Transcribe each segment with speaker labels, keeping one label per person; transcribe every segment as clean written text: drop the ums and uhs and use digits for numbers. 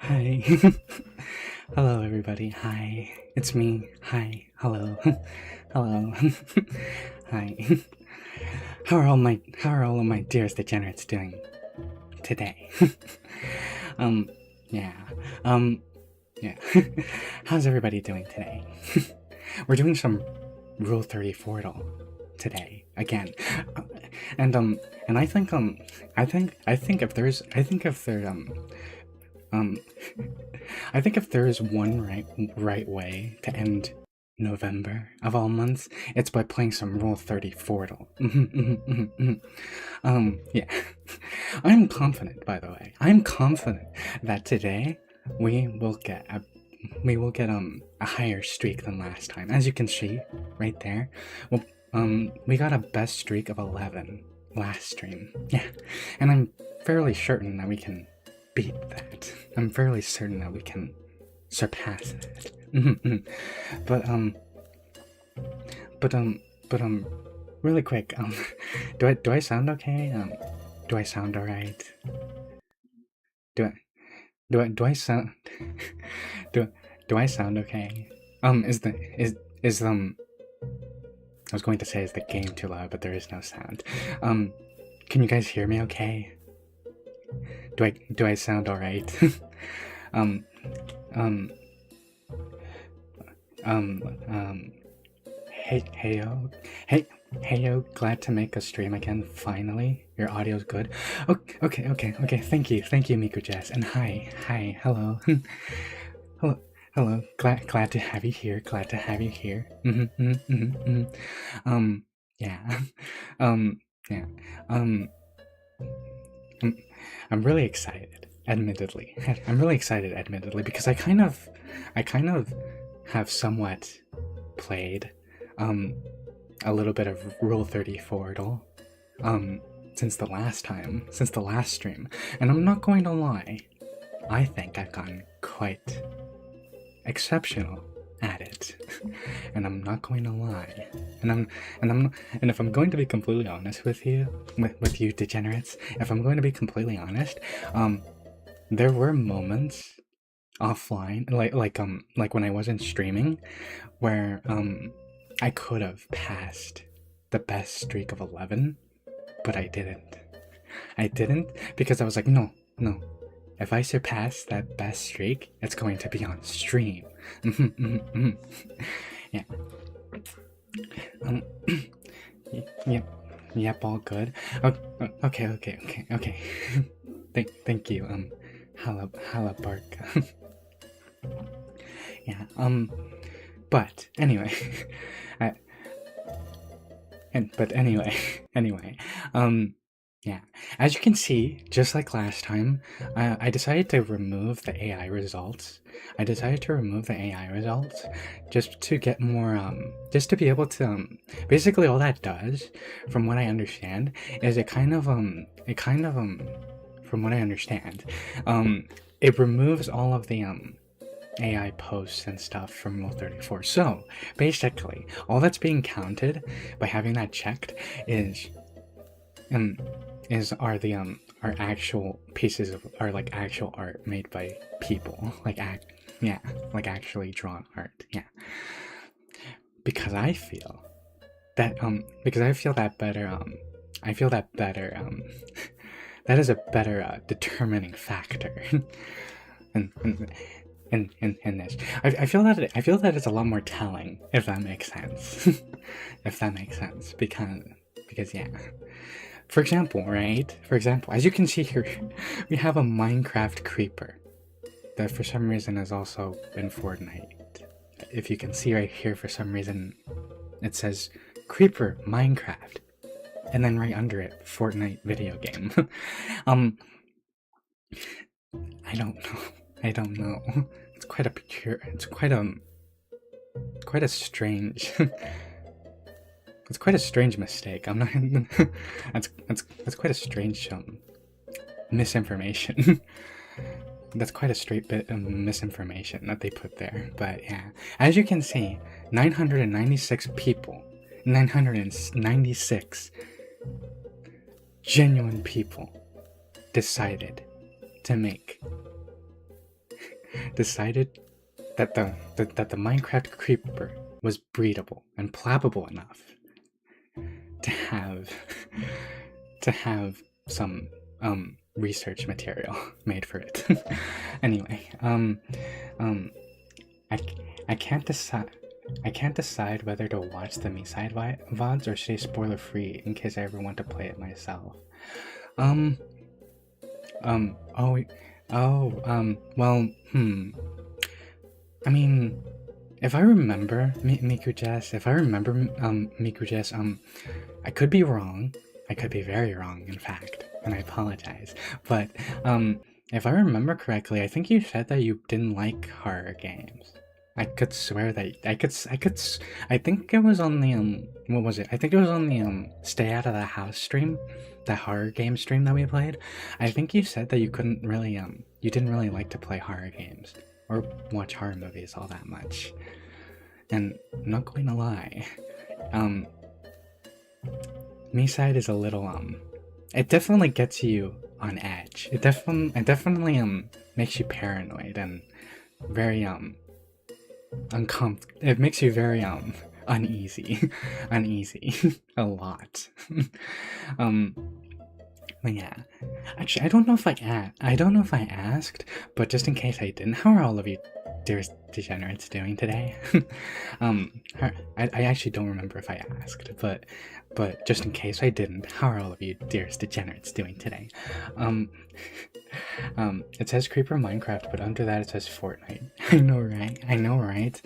Speaker 1: Hi. Hello, everybody. Hi. It's me. Hi. Hello. Hello. Hi. How are all of my dearest degenerates doing today? um, yeah. Um, yeah. How's everybody doing today? We're doing some Rule 34 today again. Uh, and and um I think if there is one right way to end November of all months, it's by playing some Rule 30 Fortal. Yeah. I'm confident, by the way. I'm confident that today we will get a a higher streak than last time. As you can see right there. Well, we got a best streak of 11 last stream. Yeah. And I'm fairly certain that we can beat that. I'm fairly certain that we can surpass that. but but really quick, do I sound okay? Do I sound alright? Do I do I sound do do I sound okay? Is the is I was going to say is the game too loud, but there is no sound. Can you guys hear me okay? Do I sound alright? um um um heyo, heyo, glad to make a stream again. Finally, your audio's good. Okay. Thank you, Miku Jess, and hi, hello, hello, hello. Glad to have you here. Glad to have you here. Yeah, yeah, um, I'm, I'm really excited. Admittedly, I'm really excited. Admittedly, because I kind of have somewhat played a little bit of Rule 34 since the last stream, and I'm not going to lie, I think I've gotten quite exceptional at it, and I'm not going to lie, and if I'm going to be completely honest with you, with you degenerates, if I'm going to be completely honest, there were moments offline, like when I wasn't streaming, where I could have passed the best streak of 11, but I didn't. I didn't because I was like, no. If I surpass that best streak, it's going to be on stream. Yeah. Um. Yep. All good. Okay. Thank you. Halabark. Yeah. But anyway, I, but anyway, anyway, yeah. As you can see, just like last time, I decided to remove the AI results. I decided to remove the AI results just to get more, just to be able to, basically all that does, from what I understand, is from what I understand, it removes all of the, AI posts and stuff from Rule 34. So basically, all that's being counted by having that checked is are actual pieces of like actual art made by people, like actually drawn art. Yeah, because I feel that better that is a better determining factor. and, and in this. I feel that it's a lot more telling, if that makes sense. If that makes sense, because yeah. For example, as you can see here, we have a Minecraft creeper that for some reason is also in Fortnite. If you can see right here, for some reason, it says Creeper Minecraft, and then right under it, Fortnite video game. I don't know. It's quite a pure. It's quite a strange. It's quite a strange mistake. I'm not. That's quite a strange misinformation. That's quite a straight bit of misinformation that they put there. But yeah, as you can see, 996 people, 996 genuine people decided to make decided that the Minecraft creeper was breedable and plappable enough to have to have some research material made for it. Anyway, I, I can't decide. I can't decide whether to watch the Me-Side VODs or stay spoiler free in case I ever want to play it myself. Um, oh, well, I mean, if I remember, Miku-Jess, Miku-Jess, I could be wrong. I could be very wrong, in fact, and I apologize. But, if I remember correctly, I think you said that you didn't like horror games. I could swear that I think it was on the what was it? I think it was on the Stay Out of the House stream, that horror game stream that we played. I think you said that you couldn't really you didn't really like to play horror games or watch horror movies all that much. And I'm not going to lie, Me-Side is a little it definitely gets you on edge. It definitely makes you paranoid and very uncomfortable. It makes you very uneasy. Uneasy a lot. But yeah, actually I don't know if I asked, but just in case I didn't, how are all of you dearest degenerates doing today? I actually don't remember if I asked, but just in case I didn't, how are all of you dearest degenerates doing today? It says Creeper Minecraft, but under that it says Fortnite. I know, right?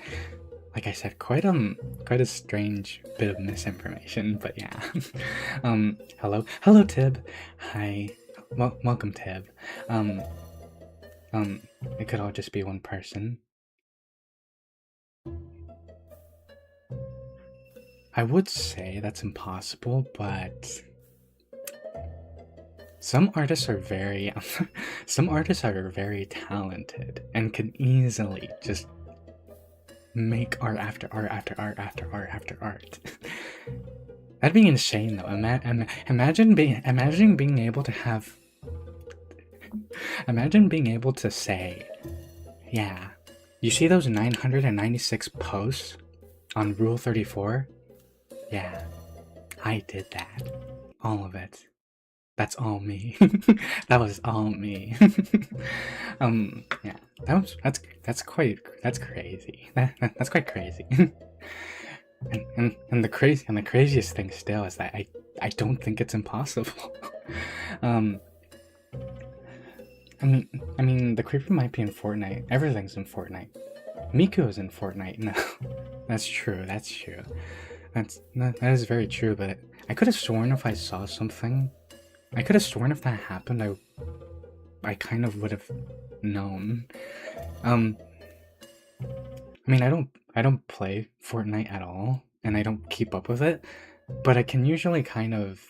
Speaker 1: Like I said, quite a strange bit of misinformation, but yeah. Hello Tib. Hi. Welcome Tib. It could all just be one person. I would say that's impossible, but some artists are very talented and can easily just make art after art after art after art after art. That'd be insane though. Imagine being able to have imagine being able to say, yeah, you see those 996 posts on Rule 34? Yeah, I did that. All of it. That's all me. That was all me. Yeah, that's crazy. That's quite crazy. and the craziest thing still is that I don't think it's impossible. I mean, the creeper might be in Fortnite. Everything's in Fortnite. Miku is in Fortnite now. That's true. That is very true. But I could have sworn if I saw something. I could have sworn if that happened, I kind of would have known. I mean, I don't play Fortnite at all, and I don't keep up with it, but I can usually kind of,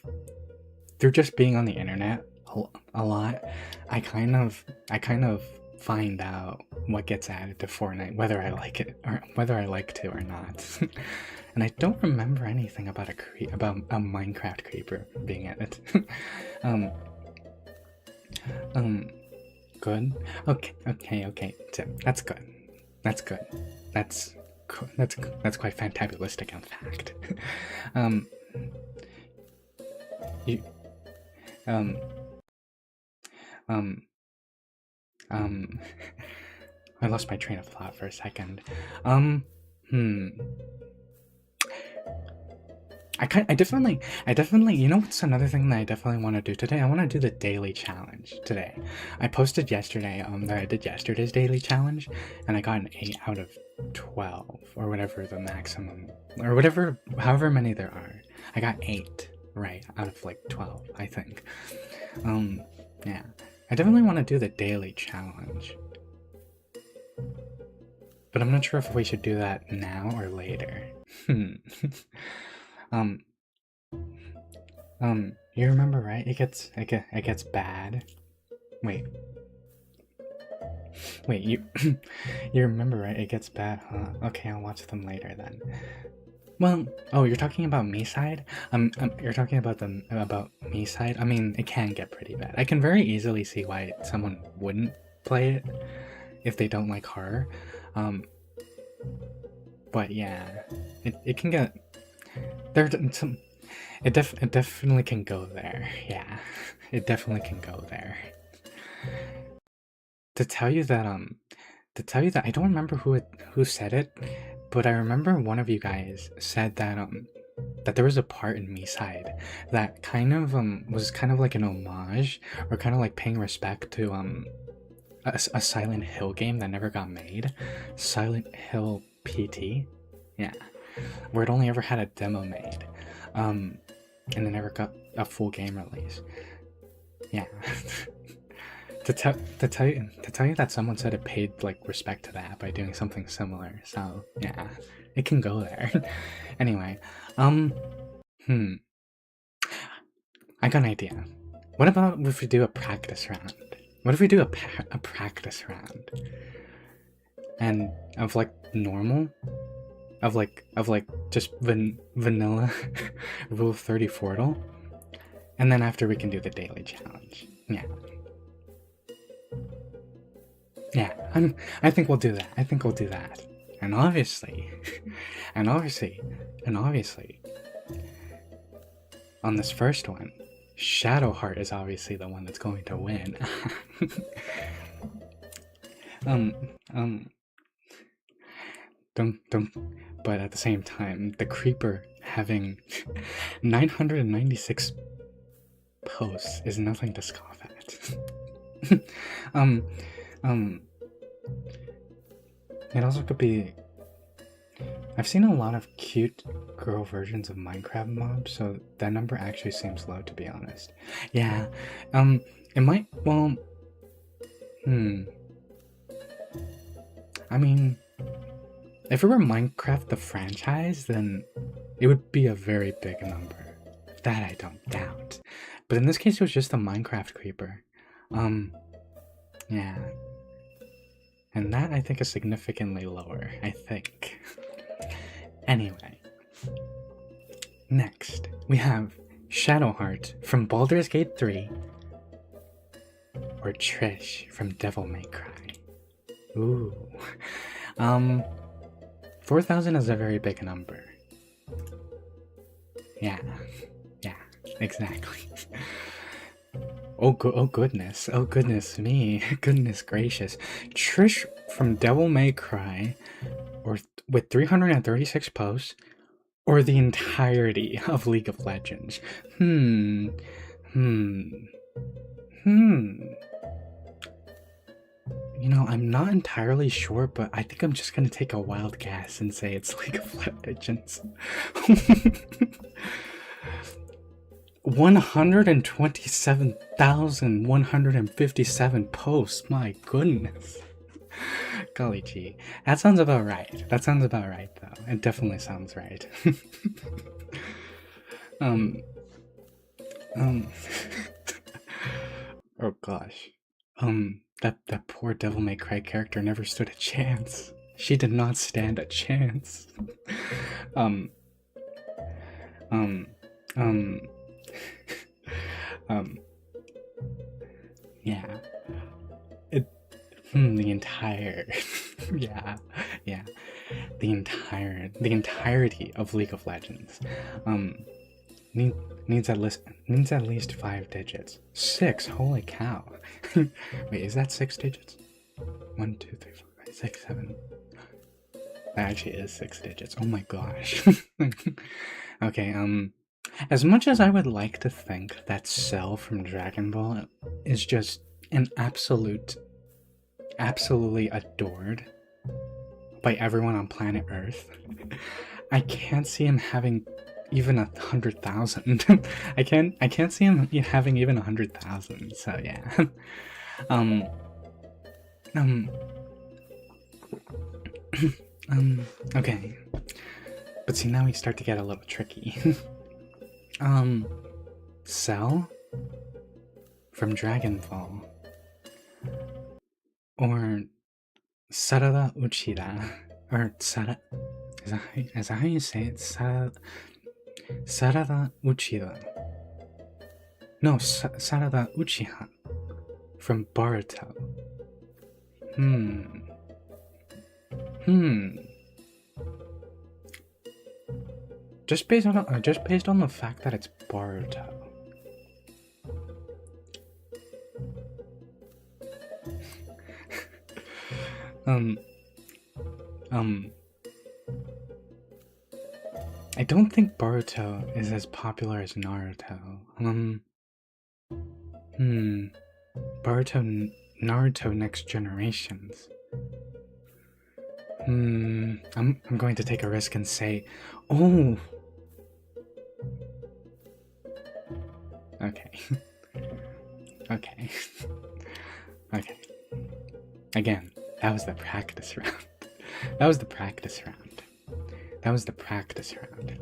Speaker 1: through just being on the internet a lot, I kind of find out what gets added to Fortnite, whether I like it or whether I like to or not. And I don't remember anything about a Minecraft creeper being in it. Good. Okay. That's good. That's quite fantabulistic, in fact. I lost my train of thought for a second. I definitely, you know what's another thing that I definitely want to do today? I want to do the daily challenge today. I posted yesterday, that I did yesterday's daily challenge, and I got an 8 out of 12, or whatever the maximum, or whatever, however many there are. I got 8, right, out of like 12, I think. Yeah. I definitely want to do the daily challenge. But I'm not sure if we should do that now or later. You remember, right? It gets bad. Wait, you you remember, right? It gets bad, huh? Okay, I'll watch them later then. Well, oh, you're talking about Me-Side? You're talking about Me-Side? I mean, it can get pretty bad. I can very easily see why someone wouldn't play it. if they don't like horror. Um, but yeah, it can get there. Some it definitely can go there. Yeah, it definitely can go there. To tell you that I don't remember who said it, but I remember one of you guys said that there was a part in Me Side that kind of was kind of like an homage or kind of like paying respect to a Silent Hill game that never got made, Silent Hill PT. Yeah, where it only ever had a demo made, and it never got a full game release. Yeah. to tell you that someone said it paid like respect to that by doing something similar. So yeah, it can go there. Anyway, um, hmm, I got an idea. What about if we do a practice round? What if we do a practice round and of like normal, of like just vanilla Rule 30 Fortal, and then after we can do the daily challenge. Yeah. Yeah, I think we'll do that. I think we'll do that. And obviously, and obviously, and obviously, on this first one, Shadowheart is obviously the one that's going to win. um, um, don't, but at the same time, the Creeper having 996 posts is nothing to scoff at. um, um, it also could be. I've seen a lot of cute girl versions of Minecraft mobs, so that number actually seems low, to be honest. Yeah, it might. Well, I mean, if it were Minecraft the franchise, then it would be a very big number. That I don't doubt. But in this case, it was just a Minecraft creeper. Yeah. And that I think is significantly lower, I think. Anyway. Next, we have Shadowheart from Baldur's Gate 3 or Trish from Devil May Cry. Ooh. 4,000 is a very big number. Yeah. Yeah, exactly. Oh goodness. Oh goodness me. Goodness gracious. Trish from Devil May Cry or with 336 posts or the entirety of League of Legends. You know, I'm not entirely sure, but I think I'm just gonna take a wild guess and say it's League of Legends. 127,157 posts. My goodness. Golly gee. That sounds about right. That sounds about right, though. It definitely sounds right. Oh gosh. That poor Devil May Cry character never stood a chance. She did not stand a chance. um, yeah. The entire, yeah, the entirety of League of Legends, needs at least 5 digits. 6, holy cow. Wait, is that 6 digits? 1, 2, 3, 4, 5, 6, 7. That actually is 6 digits. Oh my gosh. Okay, as much as I would like to think that Cell from Dragon Ball is just an absolutely adored by everyone on planet Earth, I can't see him having even 100,000. I can't see him having even 100,000. So yeah. Okay. But see, now we start to get a little tricky. Cell from Dragonfall or Sarada Uchida or Sara. Is that how you say it? Sarada Uchida. No, Sarada Uchiha from Boruto. Just based on the fact that it's Boruto. I don't think Boruto is as popular as Naruto. Naruto Next Generations. I'm going to take a risk and say, oh. Okay. Okay. Okay. Again, that was the practice round. That was the practice round. That was the practice round.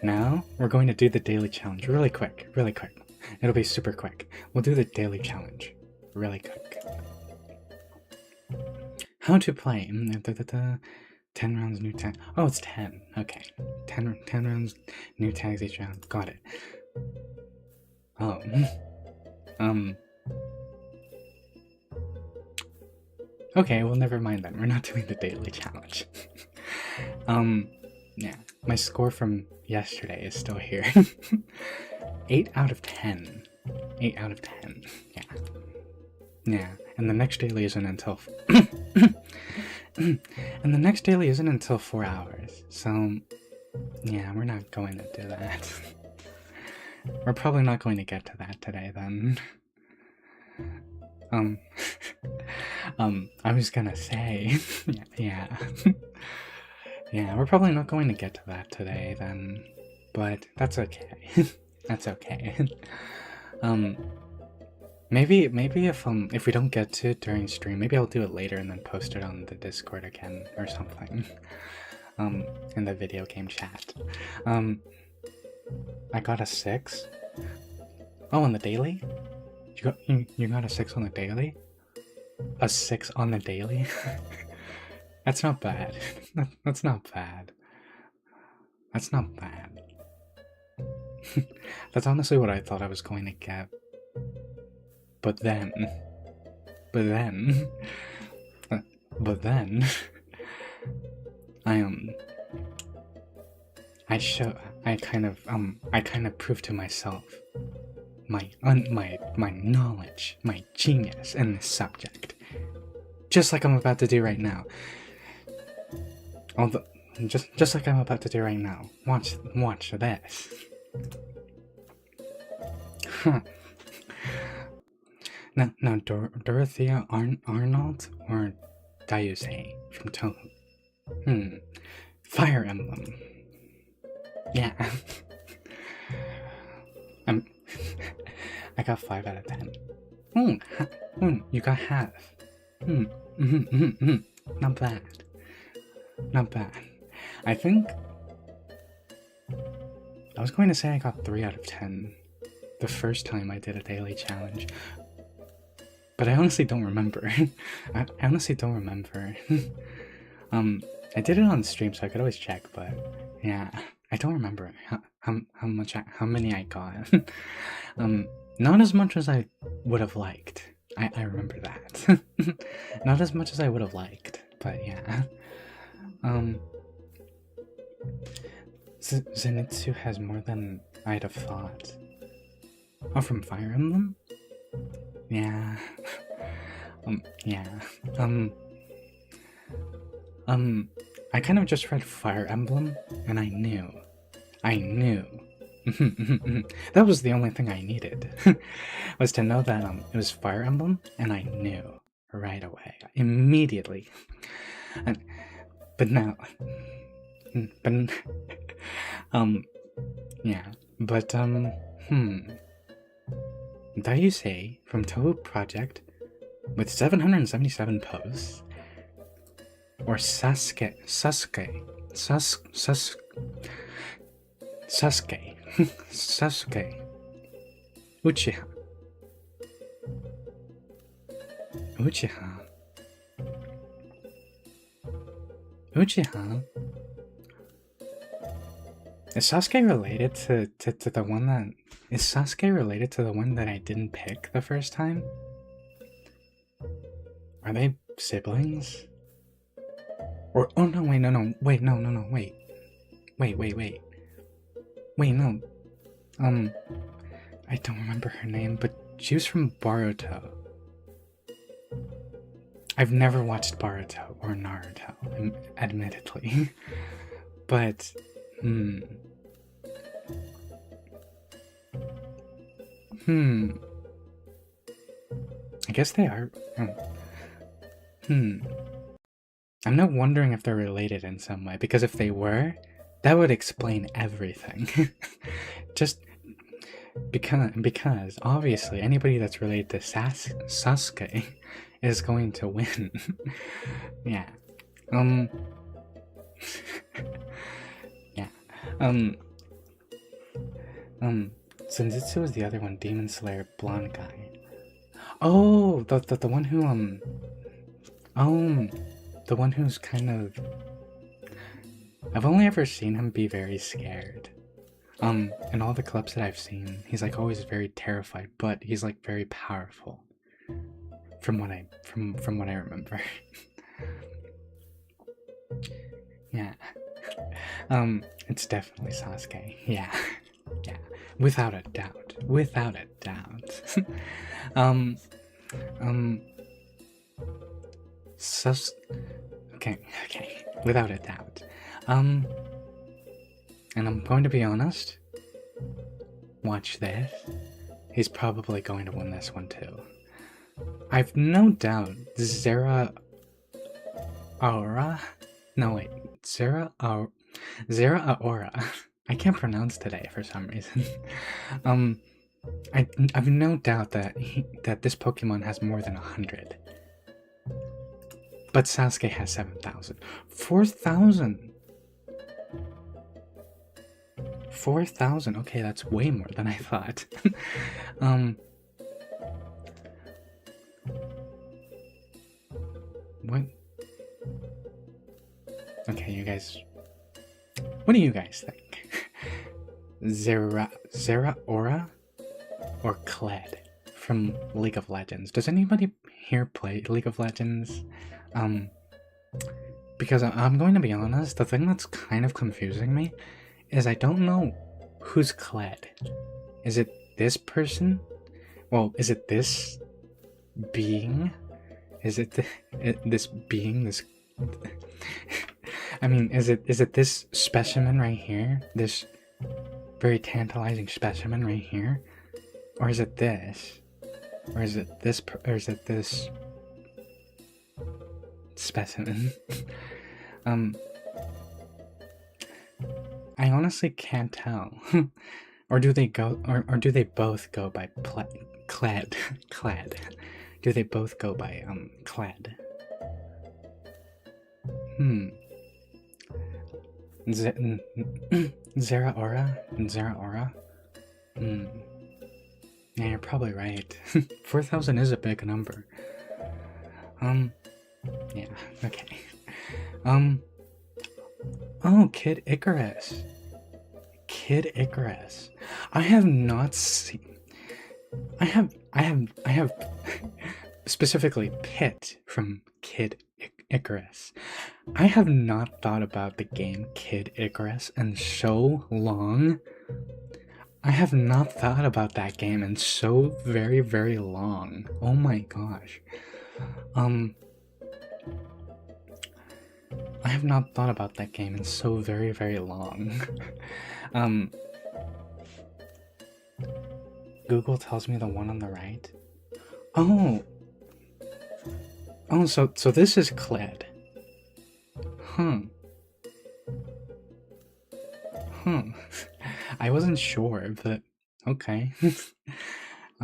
Speaker 1: Now, we're going to do the daily challenge really quick, really quick. It'll be super quick. We'll do the daily challenge really quick. How to play. 10 rounds, new tag. Oh, it's 10. Okay. 10 rounds, new tags each round. Got it. Oh. Okay, well, never mind then. We're not doing the daily challenge. Yeah. My score from yesterday is still here. 8 out of 10. 8 out of 10. Yeah. Yeah. And the next daily isn't until... and the next daily isn't until 4 hours. So, yeah, we're not going to do that. We're probably not going to get to that today, then. I was gonna say... yeah. Yeah, we're probably not going to get to that today, then. But that's okay. That's okay. Maybe if we don't get to it during stream, maybe I'll do it later and then post it on the Discord again or something. In the video game chat. I got a 6. Oh, on the daily? You got a 6 on the daily? A 6 on the daily? That's not bad. That's not bad. That's not bad. That's honestly what I thought I was going to get. But then, I kind of proved to myself my knowledge, my genius in this subject. Just like I'm about to do right now. Just like I'm about to do right now. Watch this. Huh. Now, Dorothea Arnold or Dayusei from Toho. Fire Emblem. Yeah. I got 5 out of 10. You got half. Not bad. Not bad. I think... I was going to say I got 3 out of 10 the first time I did a daily challenge. But I honestly don't remember. I honestly don't remember. I did it on stream, so I could always check, but yeah, I don't remember how many I got. Not as much as I would have liked. I remember that. Not as much as I would have liked, but yeah. Zenitsu has more than I'd have thought. Oh, from Fire Emblem? Yeah. Yeah. I kind of just read Fire Emblem, and I knew. That was the only thing I needed, was to know that it was Fire Emblem, and I knew right away, immediately. But now, yeah, but Dayusei from Toho Project with 777 posts, or Sasuke Uchiha. Is Sasuke related to the one that... Is Sasuke related to the one that I didn't pick the first time? Are they siblings? Or oh no, wait, no, wait, no, wait. Wait, no. Um, I don't remember her name, but she was from Boruto. I've never watched Boruto or Naruto, admittedly. But, hmm. Hmm. I guess they are. Hmm. I'm not wondering if they're related in some way, because if they were, that would explain everything. Just because obviously anybody that's related to Sasuke is going to win. Yeah. Yeah. Um. Senjutsu was the other one, Demon Slayer, blonde guy. Oh, the one who the one who's kind of. I've only ever seen him be very scared. In all the clips that I've seen, he's like always very terrified, but he's like very powerful. From what I remember. Yeah. It's definitely Sasuke. Yeah. Yeah. Without a doubt. Without a doubt. um okay, without a doubt. And I'm going to be honest. Watch this. He's probably going to win this one too. I've no doubt Zera Aura. No wait, Zera Aura. I can't pronounce today for some reason. I've no doubt that that this Pokemon has more than 100. But Sasuke has 7,000. 4,000! 4,000. Okay, that's way more than I thought. What? Okay, you guys. What do you guys think? Zera Aura or Kled from League of Legends? Does anybody here play League of Legends? Because I'm going to be honest, the thing that's kind of confusing me is I don't know who's Kled. Is it this person? Well, is it this being? Is it this being? This? I mean, is it this specimen right here? This very tantalizing specimen right here, or is it this? Or is it this? Or is it this specimen? I honestly can't tell. Or do they go? Or do they both go by Kled? Kled. Do they both go by Kled? Zera Aura? Zera Aura? Yeah, you're probably right. 4,000 is a big number. Yeah, okay. Oh, Kid Icarus. Kid Icarus. I have not seen. I have specifically Pit from Kid Icarus. I have not thought about the game Kid Icarus in so long. I have not thought about that game in so very, very long. Oh my gosh. I have not thought about that game in so very, very long. Google tells me the one on the right. Oh, so this is Kled. I wasn't sure, but okay.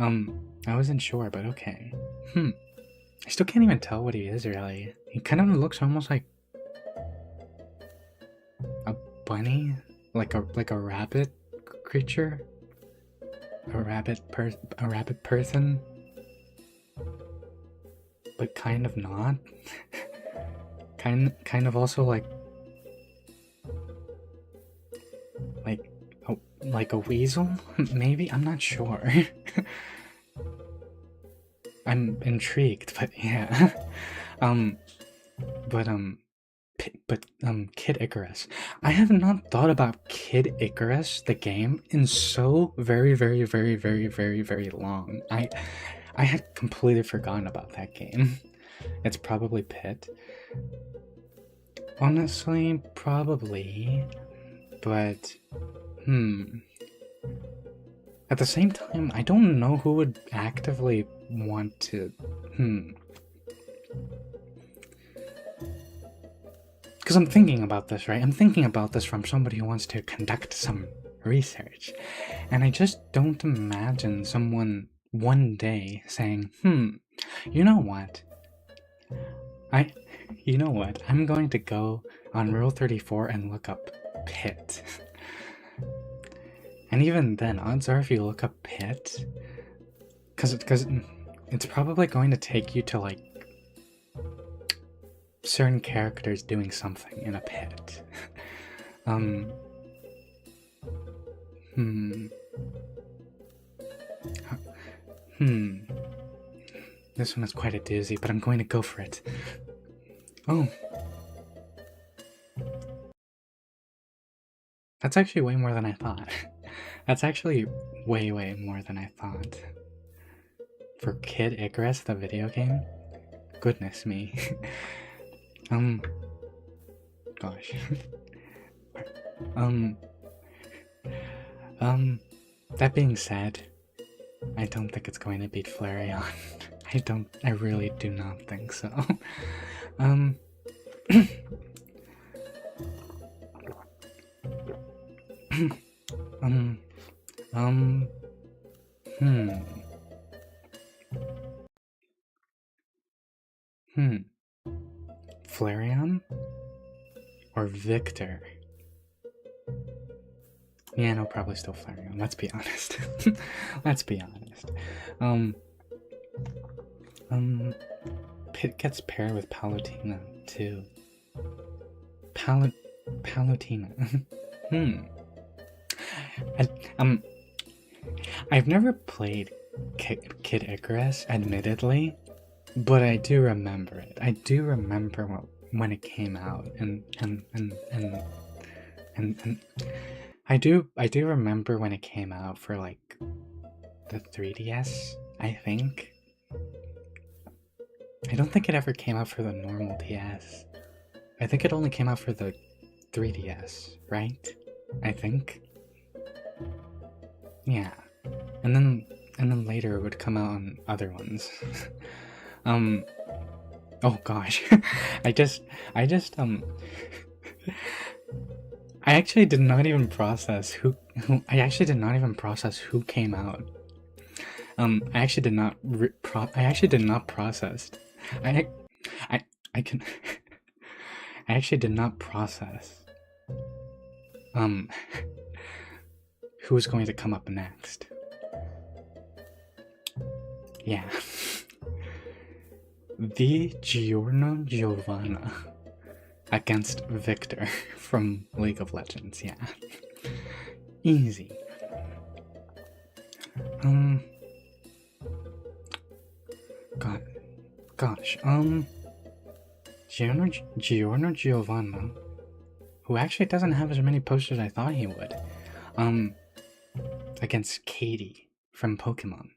Speaker 1: I wasn't sure, but okay. I still can't even tell what he is really. He kind of looks almost like a bunny, like a rabbit creature, a rabbit person, but kind of not. kind of also like a weasel, maybe. I'm not sure. I'm intrigued, but yeah. um, but Kid Icarus. I have not thought about Kid Icarus, the game, in so very, very, very, very, very, very long. I had completely forgotten about that game. It's probably Pit. Honestly, probably. But, at the same time, I don't know who would actively want to, Because I'm thinking about this, right? I'm thinking about this from somebody who wants to conduct some research. And I just don't imagine someone one day saying, you know what? You know what? I'm going to go on Rule 34 and look up Pit. And even then, odds are if you look up Pit, because it's probably going to take you to, like, certain characters doing something in a pit. This one is quite a doozy, but I'm going to go for it. Oh. That's actually way more than I thought. That's actually way, way more than I thought. For Kid Icarus, the video game? Goodness me. Gosh. That being said, I don't think it's going to beat Flareon. I really do not think so. Flareon? Or Victor? Yeah, no, probably still Flareon, let's be honest. Let's be honest. Pit gets paired with Palutena, too. Palutena. I've never played Kid Icarus, admittedly, but I do remember it. I do remember when it came out, and I do remember when it came out for, like, the 3DS, I think. I don't think it ever came out for the normal DS. I think it only came out for the 3DS, right? I think. Yeah. And then later it would come out on other ones. Oh gosh. I actually did not even process who came out. I actually did not process. I actually did not process who was going to come up next. Yeah. The Giorno Giovanna against Victor from League of Legends, yeah. Easy. Gosh, Giorno Giovanna, who actually doesn't have as many posters as I thought he would, against Katie from Pokemon.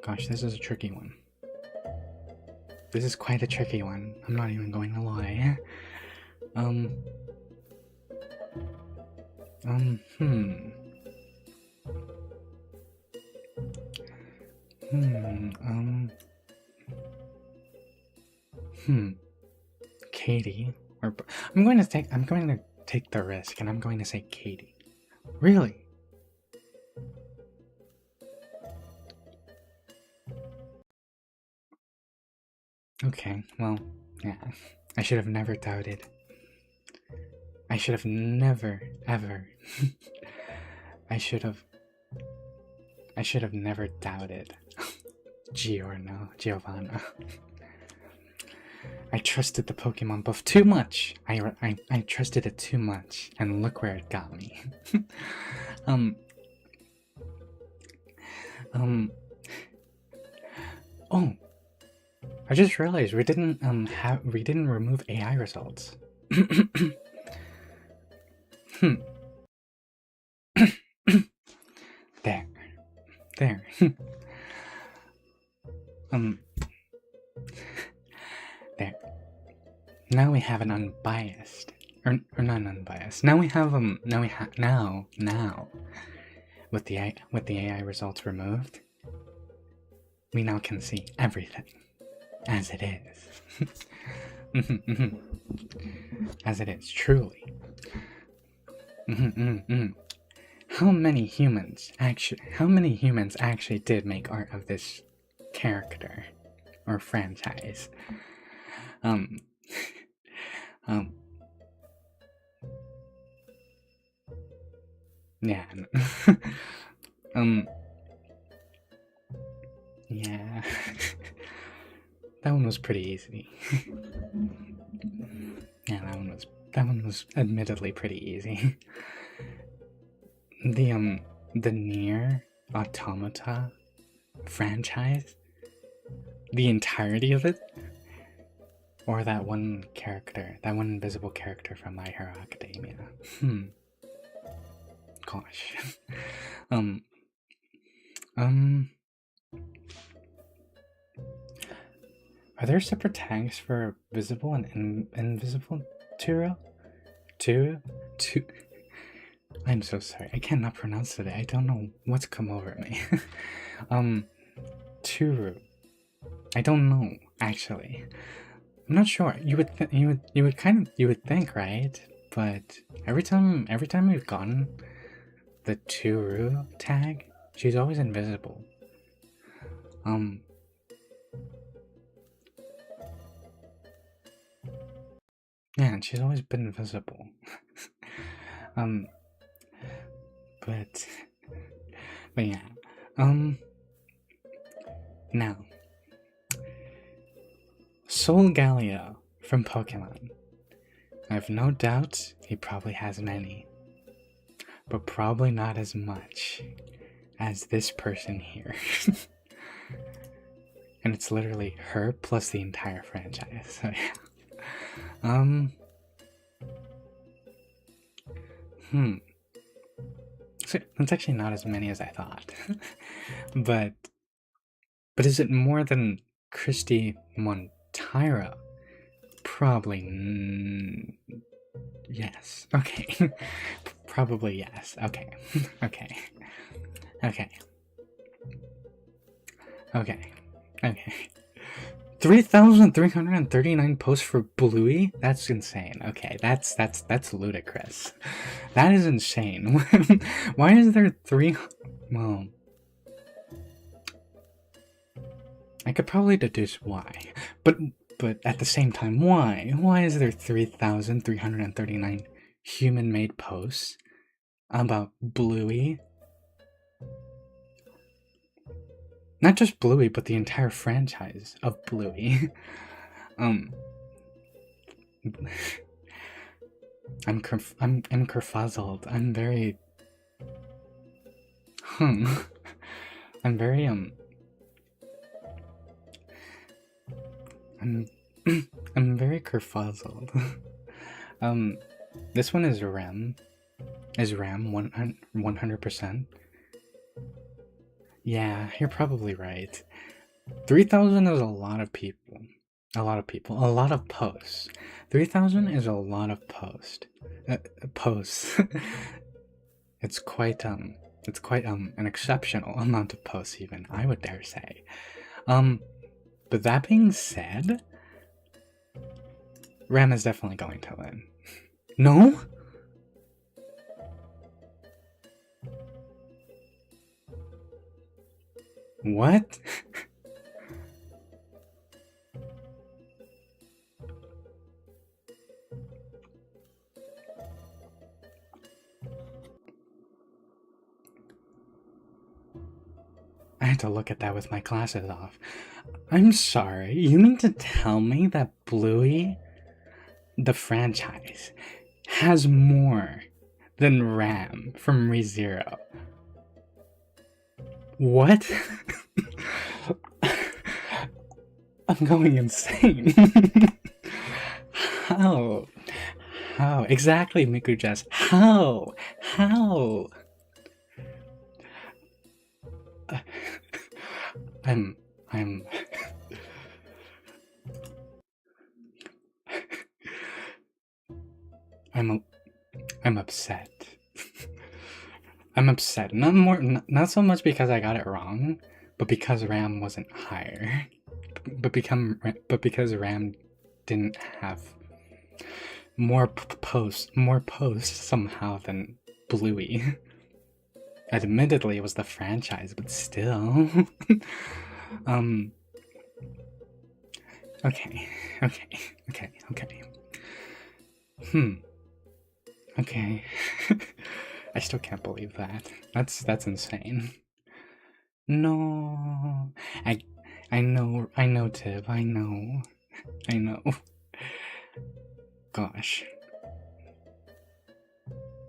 Speaker 1: Gosh, this is a tricky one. This is quite a tricky one, I'm not even going to lie. Katie, or I'm going to take the risk, and I'm going to say Katie. Really? Okay, well, yeah. I should have never doubted. I should have never, ever. I should have never doubted Giovanna. I trusted the Pokemon buff too much. I trusted it too much, and look where it got me. Oh, I just realized we didn't remove AI results. There. There. There. Now we have an unbiased, or not unbiased. Now we have now with the AI results removed, we now can see everything as it is. As it is, truly. How many humans actually did make art of this character or franchise? Yeah. Yeah. That one was pretty easy. Yeah, that one was admittedly pretty easy. The Nier Automata franchise, the entirety of it, or that one character, that one invisible character from My Hero Academia. Gosh. Are there separate tags for visible and invisible Turo? Two? I'm so sorry. I cannot pronounce today. I don't know what's come over me. Turu. I don't know, actually. I'm not sure. You would think, right? But every time we've gotten the Turu tag, she's always invisible. Yeah, and she's always been invisible. But yeah. Now, Solgaleo from Pokemon. I have no doubt he probably has many, but probably not as much as this person here. And it's literally her plus the entire franchise. So yeah. So it's actually not as many as I thought. but is it more than Christy Montyra? Probably yes. Okay. Probably yes. Okay. Okay. Okay. Okay. Okay. 3,339 posts for Bluey? That's insane. Okay, that's ludicrous. That is insane. Why is there well, I could probably deduce why. But at the same time, why? Why is there 3,339 human-made posts about Bluey? Not just Bluey, but the entire franchise of Bluey. I'm kerfuzzled. I'm very I'm very I'm very kerfuzzled. This one is RAM 100%. Yeah, you're probably right. 3,000 is a lot of people. A lot of posts. 3,000 is a lot of posts. It's quite an exceptional amount of posts, even, I would dare say. But that being said, Ram is definitely going to win. No? What? I had to look at that with my glasses off. I'm sorry, you mean to tell me that Bluey, the franchise, has more than Ram from ReZero? What? I'm going insane. How? How? Exactly, Miku Jess. How? How? Uh, I'm. I'm. I'm. I'm upset. I'm upset. Not so much because I got it wrong, but because RAM wasn't higher. But because RAM didn't have more posts somehow than Bluey. Admittedly, it was the franchise, but still. um. Okay. Okay. Okay. Okay. Okay. I still can't believe that. That's insane. No. I know, Tib. I know. I know. Gosh.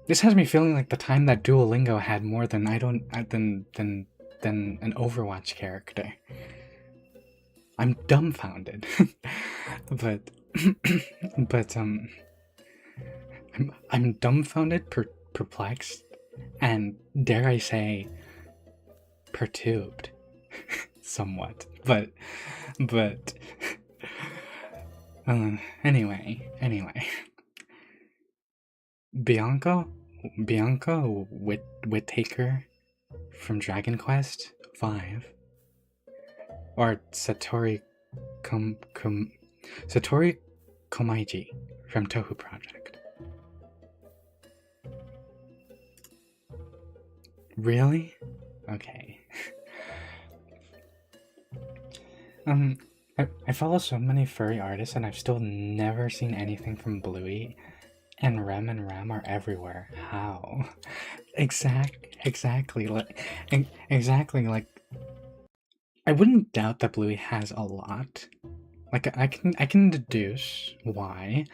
Speaker 1: This has me feeling like the time that Duolingo had more than than an Overwatch character. I'm dumbfounded. but but I'm dumbfounded, perplexed, and dare I say, perturbed, somewhat. But anyway, Bianca, Bianca Whittaker from Dragon Quest V, or Satori Komaiji from Tohu Project. Really? Okay. I follow so many furry artists and I've still never seen anything from Bluey. And Ram are everywhere. How? Exactly. Exactly. Like, I wouldn't doubt that Bluey has a lot. Like, I can deduce why.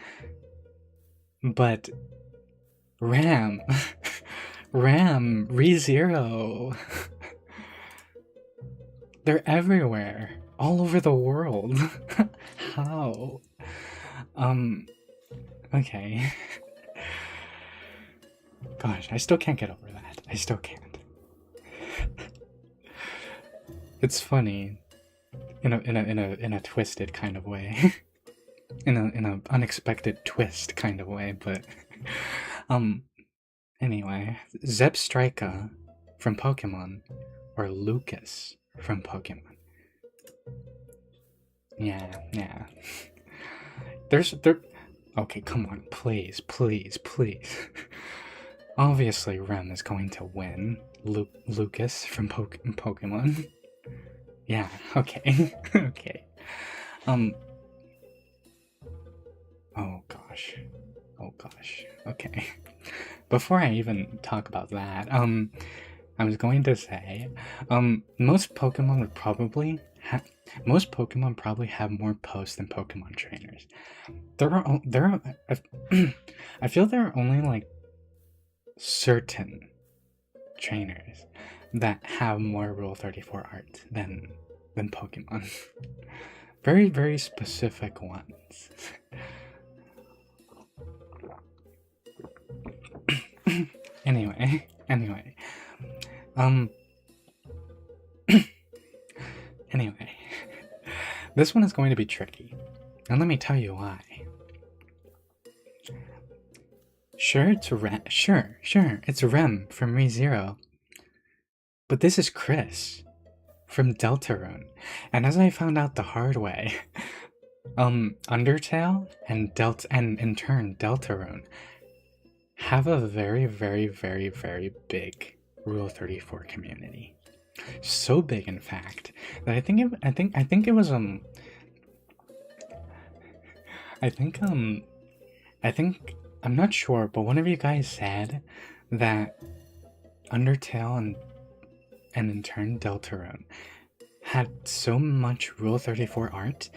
Speaker 1: But Ram, Ram, ReZero, they're everywhere, all over the world. How? Okay. Gosh, I still can't get over that. I still can't. It's funny, in a twisted kind of way, in a unexpected twist kind of way. But anyway, Zebstrika from Pokemon, or Lucas from Pokemon. Yeah. There. Okay, come on, please. Obviously, Rem is going to win. Lucas from Pokemon. Yeah. Okay. Okay. Oh gosh. Okay. Before I even talk about that, I was going to say, most Pokemon probably have more posts than Pokemon trainers. I feel there are only like certain trainers that have more Rule 34 art than Pokemon. Very, very specific ones. Anyway. Anyway. This one is going to be tricky. And let me tell you why. Sure, it's Rem from ReZero. But this is Chris from Deltarune. And as I found out the hard way, Undertale and in turn Deltarune have a very, very, very, very big Rule 34 community. So big, in fact, that I think it was I'm not sure, but one of you guys said that Undertale and in turn Deltarune had so much Rule 34 art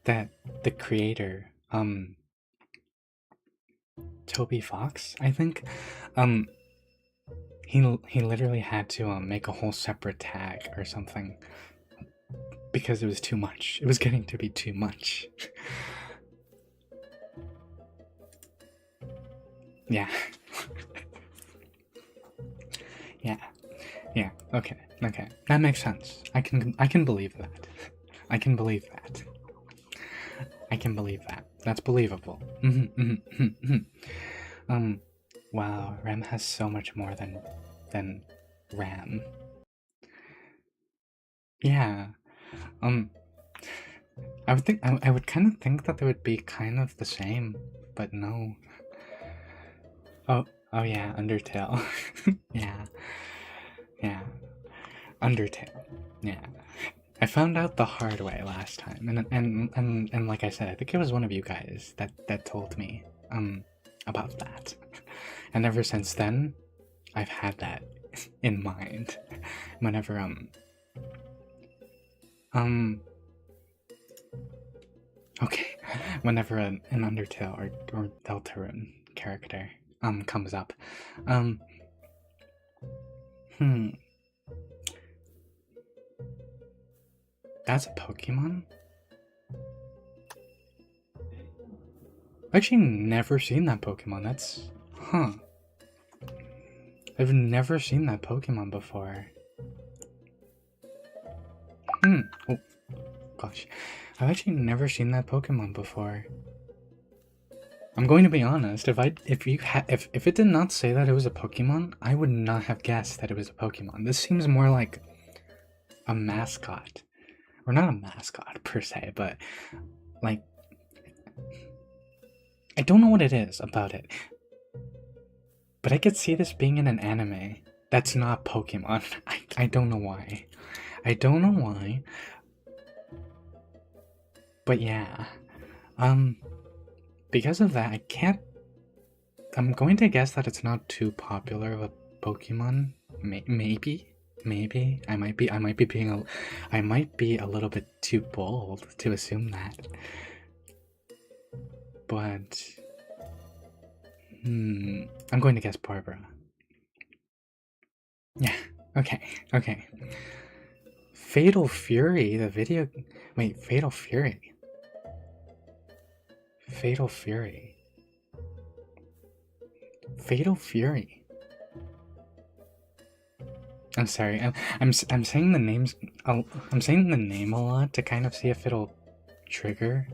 Speaker 1: that the creator, Toby Fox, I think, he literally had to make a whole separate tag or something because it was too much. It was getting to be too much. Yeah. Yeah. Yeah. Okay. Okay. That makes sense. I can believe that. I can believe that. I can believe that. That's believable. Wow, RAM has so much more than RAM. Yeah. I would think I would kind of think that they would be kind of the same, but no. Oh, oh yeah, Undertale. Yeah. Yeah. Undertale. Yeah. I found out the hard way last time, and like I said, I think it was one of you guys that told me about that. And ever since then, I've had that in mind whenever okay, whenever an Undertale or Deltarune character comes up. Hmm. That's a Pokemon? I've actually never seen that Pokemon. That's huh. I've never seen that Pokemon before. Oh gosh. I've actually never seen that Pokemon before. I'm going to be honest, if it did not say that it was a Pokemon, I would not have guessed that it was a Pokemon. This seems more like a mascot. Or not a mascot per se, but like I don't know what it is about it. But I could see this being in an anime that's not Pokemon. I don't know why. I don't know why. But yeah. Because of that, I'm going to guess that it's not too popular of a Pokemon. Maybe. I might be a little bit too bold to assume that. But I'm going to guess Barbara. Yeah. Okay. Fatal Fury, the video. Wait, Fatal Fury. Fatal Fury. I'm sorry. I'm saying the names. I'm saying the name a lot to kind of see if it'll trigger.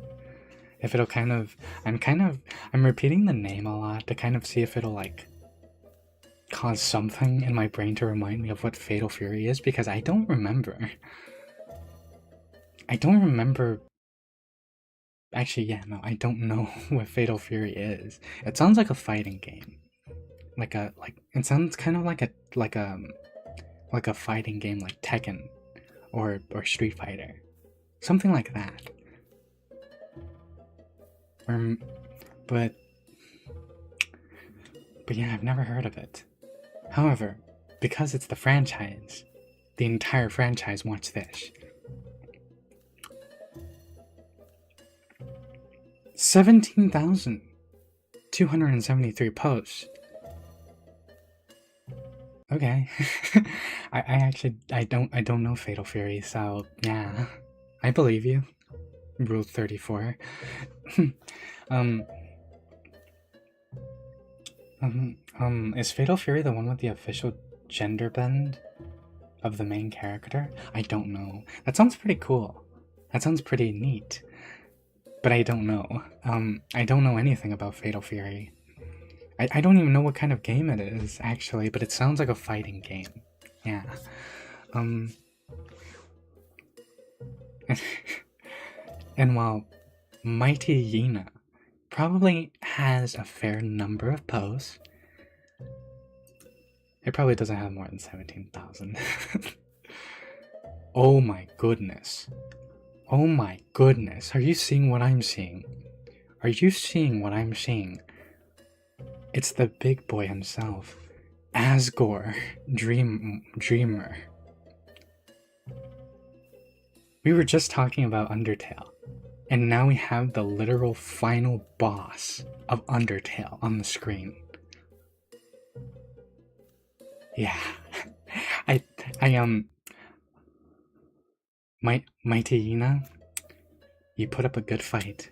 Speaker 1: If it'll kind of. I'm repeating the name a lot to kind of see if it'll like cause something in my brain to remind me of what Fatal Fury is, because I don't remember. Actually, yeah, no, I don't know what Fatal Fury is. It sounds like a fighting game. It sounds kind of like a fighting game like Tekken or Street Fighter. Something like that. But yeah, I've never heard of it. However, because it's the franchise, the entire franchise wants this. 17,273 posts. Okay. I don't know Fatal Fury, so yeah. I believe you. Rule 34. Is Fatal Fury the one with the official gender bend of the main character? I don't know. That sounds pretty cool. That sounds pretty neat. But I don't know. I don't know anything about Fatal Fury. I don't even know what kind of game it is, actually, but it sounds like a fighting game. Yeah. And while Mighty Yina probably has a fair number of posts, it probably doesn't have more than 17,000. Oh my goodness. Oh my goodness. Are you seeing what I'm seeing? Are you seeing what I'm seeing? It's the big boy himself. Asgore. Dreamer. We were just talking about Undertale. And now we have the literal final boss of Undertale on the screen. Yeah. I I Mighty Yina, you put up a good fight,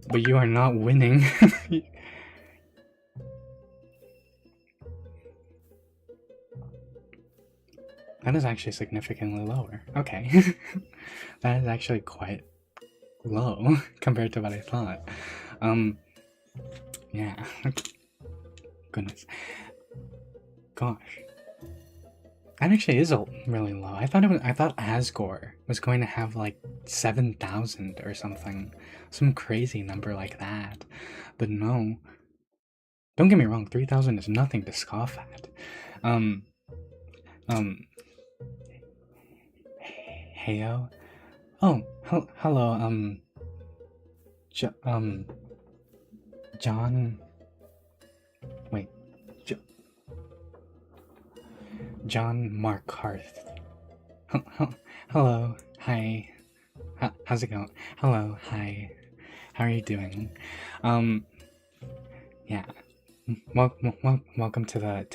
Speaker 1: but you are not winning. That is actually significantly lower. Okay. That is actually quite low compared to what I thought. Yeah. Goodness. Gosh. That actually is really low. I thought Asgore was going to have like 7,000 or something. Some crazy number like that. But no. Don't get me wrong, 3,000 is nothing to scoff at. Um Heyo. Oh, hello, John. Wait, John Markarth. Hello, hi. How's it going? Hello, hi. How are you doing? Yeah. Welcome to the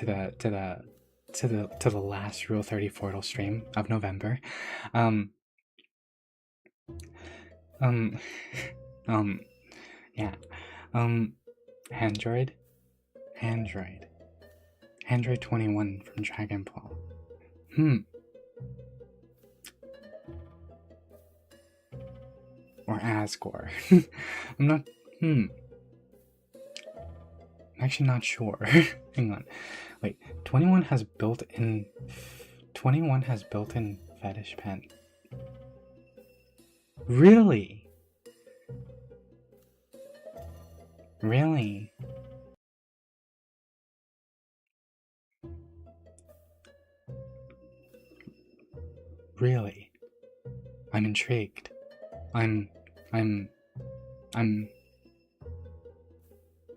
Speaker 1: last Rule 30 Portal stream of November. Um, yeah. Android 21 from Dragon Ball. Or Asgore. I'm not. I'm actually not sure. Hang on. Wait. 21 has built-in. 21 has built-in fetish pen. Really? Really? Really? I'm intrigued. I'm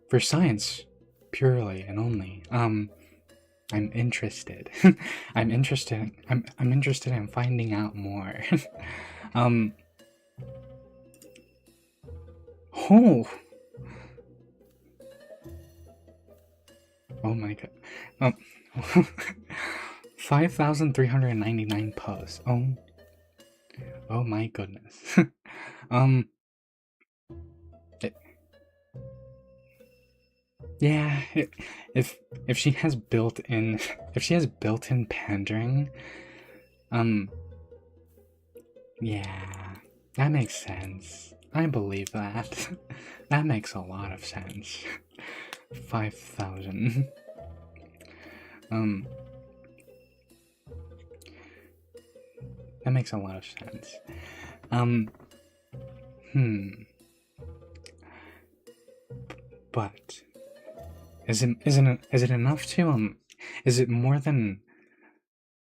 Speaker 1: for science purely and only. I'm interested. I'm interested in finding out more. Oh. Oh my god. 5,399 posts. Oh my goodness. Yeah, if she has built-in pandering, yeah, that makes sense. I believe that. That makes a lot of sense. 5,000. That makes a lot of sense. But is it enough to is it more than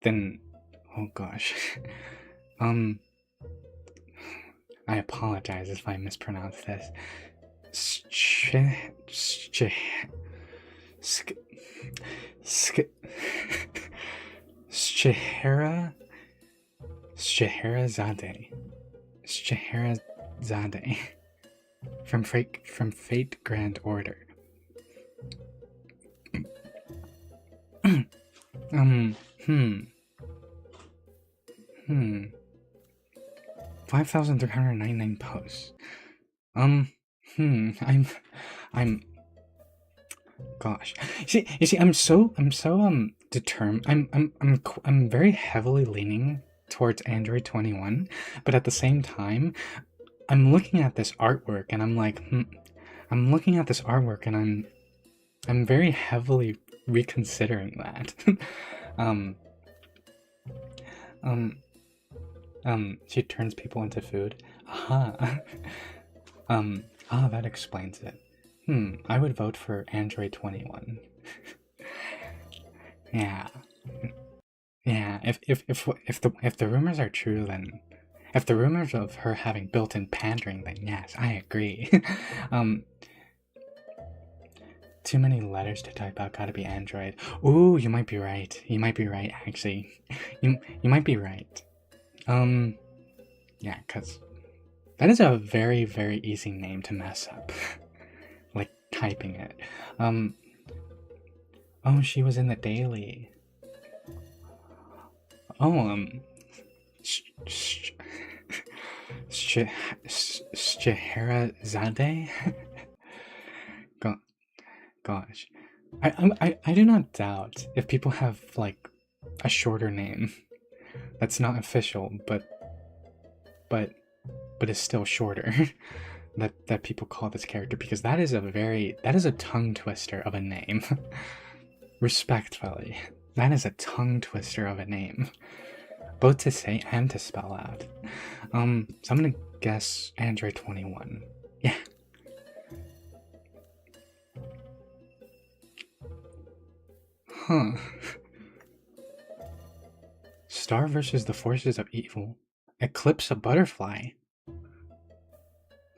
Speaker 1: oh gosh. I apologize if I mispronounce this. Scheherazade from Fate Grand Order. 5,399 posts. I'm gosh. You see, I'm so determined. I'm very heavily leaning towards Android 21, but at the same time, I'm looking at this artwork and I'm like, I'm looking at this artwork and I'm very heavily reconsidering that. She turns people into food. Aha. That explains it. I would vote for Android 21. Yeah. Yeah, if the rumors are true, then if the rumors of her having built-in pandering, then yes, I agree. Too many letters to type out, gotta be Android. Ooh, you might be right. You might be right, actually. You might be right. Yeah, because that is a very, very easy name to mess up. Like, typing it. Oh, she was in the daily. Oh, Scheherazade? Gosh. I do not doubt if people have, like, a shorter name that's not official, but but is still shorter that people call this character, because that is a tongue twister of a name. Respectfully, that is a tongue twister of a name, both to say and to spell out. So I'm gonna guess Android 21. Yeah. Huh. Star versus the forces of evil. Eclipse a butterfly.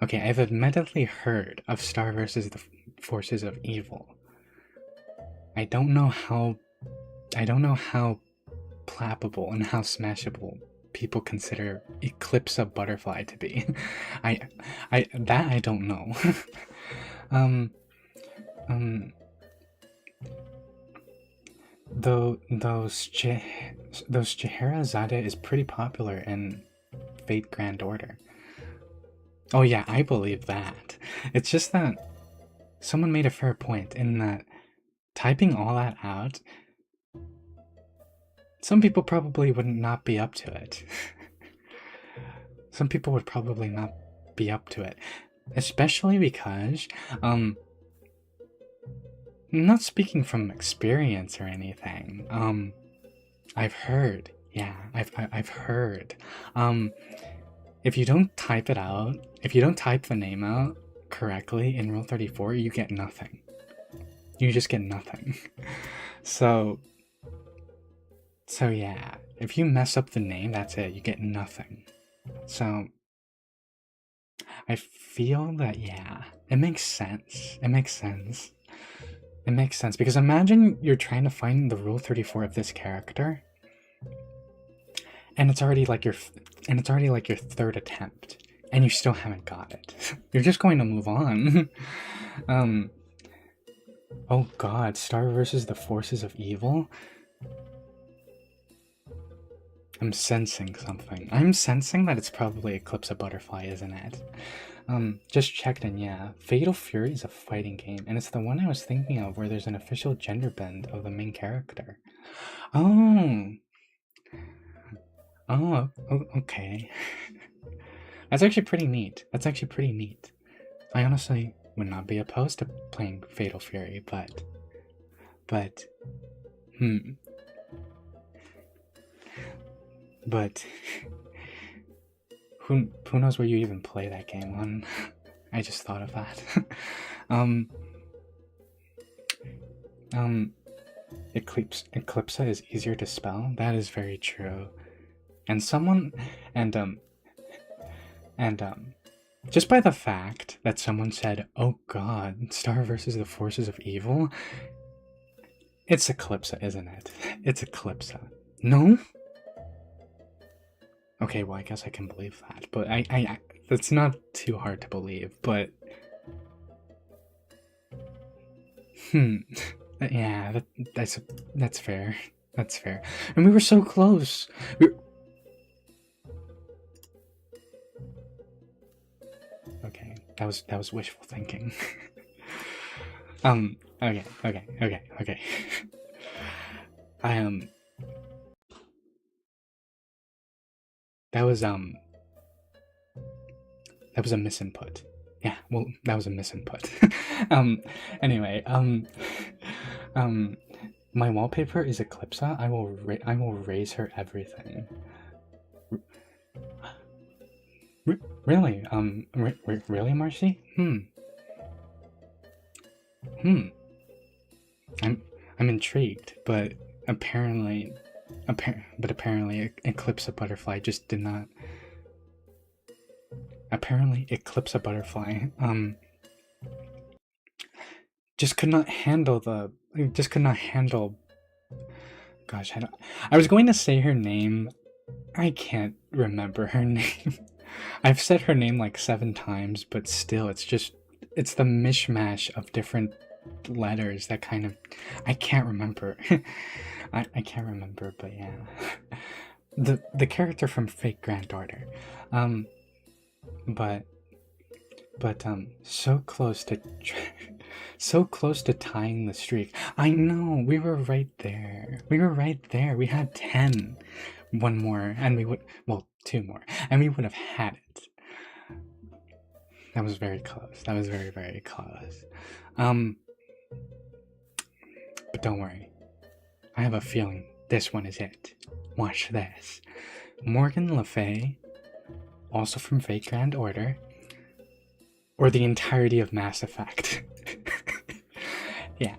Speaker 1: Okay, I've admittedly heard of Star versus the forces of evil. I don't know how plappable and how smashable people consider Eclipse a butterfly to be. I don't know. um those Scheherazade is pretty popular in Fate Grand Order. Oh yeah, I believe that. It's just that someone made a fair point in that typing all that out, some people probably would not be up to it. Some people would probably not be up to it. Especially because, I'm not speaking from experience or anything. I've heard, yeah, I've heard. If you don't type it out, if you don't type the name out correctly in Rule 34, you get nothing. You just get nothing. So yeah, if you mess up the name, that's it, you get nothing. So I feel that, yeah, it makes sense. It makes sense. It makes sense, because imagine you're trying to find the Rule 34 of this character, and it's already like your third attempt, and you still haven't got it. You're just going to move on. Oh god, Star versus the forces of evil? I'm sensing something. I'm sensing that it's probably Eclipse a Butterfly, isn't it? Just checked, and yeah, Fatal Fury is a fighting game, and it's the one I was thinking of where there's an official gender bend of the main character. Oh. Oh, okay. That's actually pretty neat. That's actually pretty neat. I honestly would not be opposed to playing Fatal Fury, but but who knows where you even play that game on? I just thought of that. Eclipsa is easier to spell. That is very true. And just by the fact that someone said, "Oh God, Star versus the forces of evil," it's Eclipsa, isn't it? It's Eclipsa. No? Okay, well, I guess I can believe that, but I that's not too hard to believe, but yeah, that's fair. That's fair. And we were so close. Okay, that was wishful thinking. Okay. I that was a misinput. Yeah, well, that was a misinput. Anyway, my wallpaper is Eclipsa. I will raise her everything. Really? Really, Marcy? I'm intrigued, but apparently Eclipse a Butterfly just did not. Apparently, Eclipse a Butterfly just could not handle the. Just could not handle. Gosh, I was going to say her name. I can't remember her name. I've said her name like 7 times, but still, it's the mishmash of different letters that kind of, I can't remember. I can't remember, but yeah. The character from Fake Grand Order. Um, but so close to so close to tying the streak. I know, we were right there. We were right there. We had 10. One more, and we would, well, 2 more, and we would have had it. That was very close. That was very, very close. But don't worry. I have a feeling this one is it. Watch this. Morgan Le Fay, also from Fate Grand Order, or the entirety of Mass Effect. Yeah.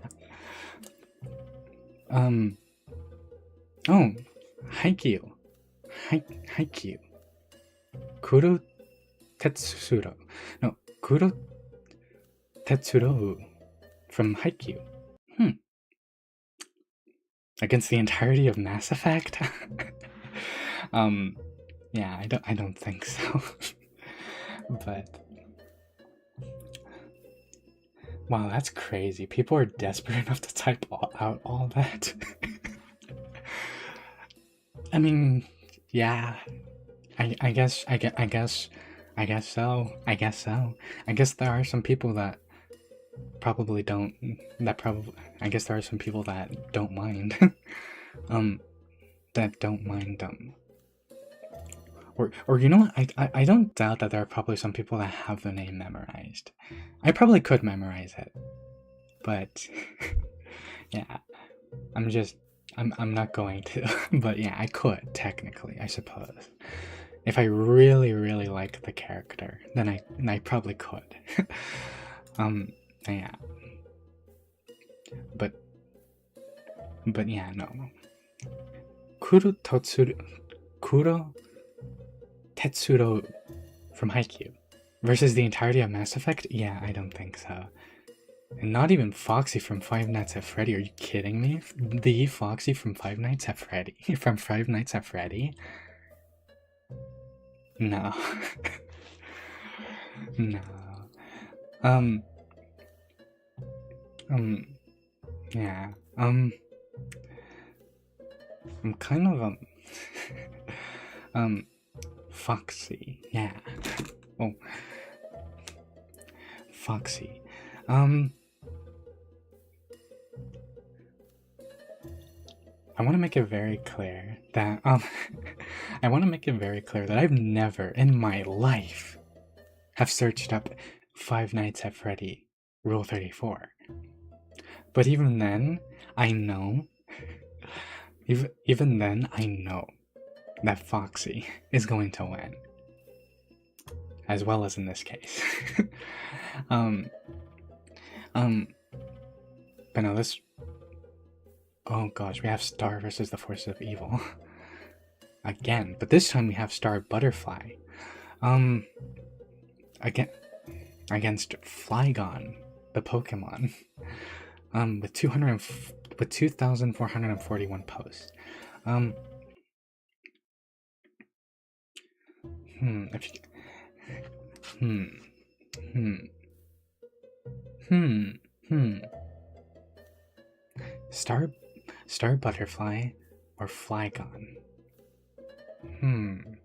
Speaker 1: Oh, Haikyuu. Haikyuu. Kuro Tetsuro. No, Kuro Tetsuro from Haikyuu. Against the entirety of Mass Effect? Yeah, I don't think so. But wow, that's crazy. People are desperate enough to type out all that. I mean, yeah. I guess so. I guess so. I guess there are some people that probably don't. I guess there are some people that don't mind. That don't mind or you know what? I don't doubt that there are probably some people that have the name memorized. I probably could memorize it, but yeah, I'm not going to. But yeah, I could technically, I suppose. If I really, really like the character, then I probably could. Yeah. But yeah, no. Kuro Tetsuro from Haikyuu versus the entirety of Mass Effect? Yeah, I don't think so. And not even Foxy from Five Nights at Freddy. Are you kidding me? The Foxy from Five Nights at Freddy? From Five Nights at Freddy? No. No. Yeah. I'm kind of, Foxy. Yeah. Oh. Foxy. I want to make it very clear that, I want to make it very clear that I've never in my life have searched up Five Nights at Freddy Rule 34. But even then, I know, even then, I know that Foxy is going to win. As well as in this case. But no, this... Oh gosh, we have Star versus the Forces of Evil. Again, but this time we have Star Butterfly. Against Flygon, the Pokemon. With 2,441 posts. Star Butterfly or Flygon? I'm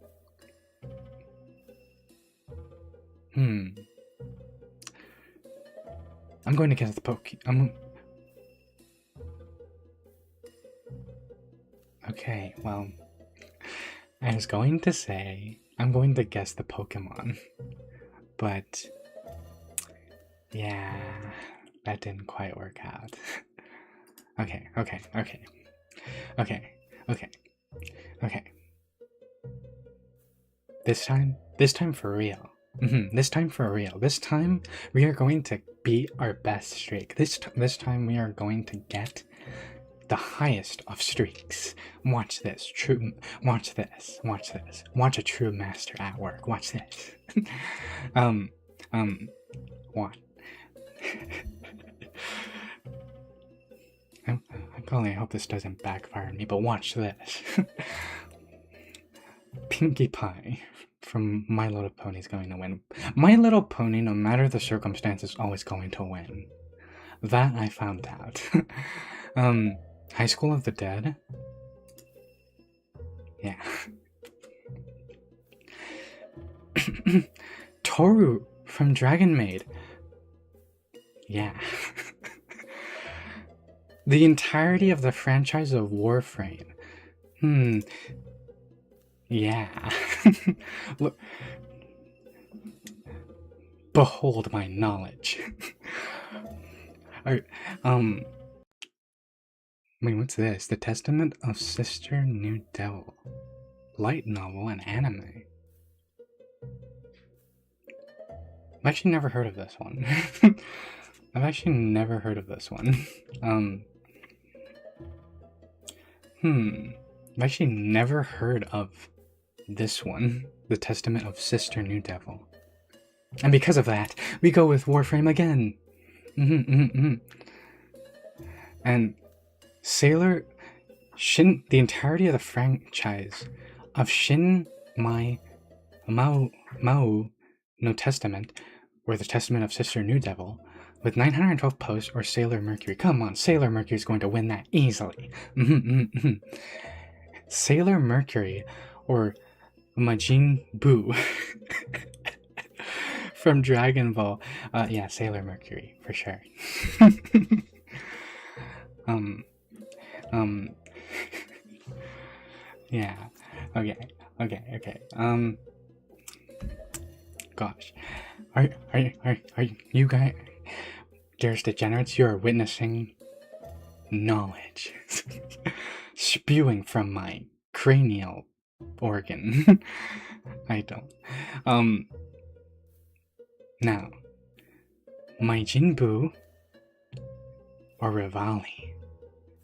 Speaker 1: going to guess the Okay, well, I was going to say I'm going to guess the Pokemon, but yeah, that didn't quite work out. Okay. This time for real. This time for real. This time we are going to beat our best streak. This time we are going to get the highest of streaks. Watch this. Watch this. Watch a true master at work. Watch this. What? I hope this doesn't backfire on me, but watch this. Pinkie Pie from My Little Pony is going to win. My Little Pony, no matter the circumstances, is always going to win. that I found out. High School of the Dead? Yeah. Toru from Dragon Maid. Yeah. The entirety of the franchise of Warframe. Yeah. Look. Behold my knowledge. Wait, what's this? The Testament of Sister New Devil. Light novel and anime. I've actually never heard of this one. I've actually never heard of this one. I've actually never heard of this one. The Testament of Sister New Devil. And because of that, we go with Warframe again. And Sailor Shin, the entirety of the franchise of Shin Mai Mao no Testament, or the Testament of Sister New Devil, with 912 posts, or Sailor Mercury. Come on, Sailor Mercury is going to win that easily. Sailor Mercury, or Majin Buu from Dragon Ball. Yeah, Sailor Mercury for sure. Yeah. Okay. Gosh, are you guys, dearest degenerates? You are witnessing knowledge spewing from my cranial organ. I don't. Now, Majin Buu or Rivali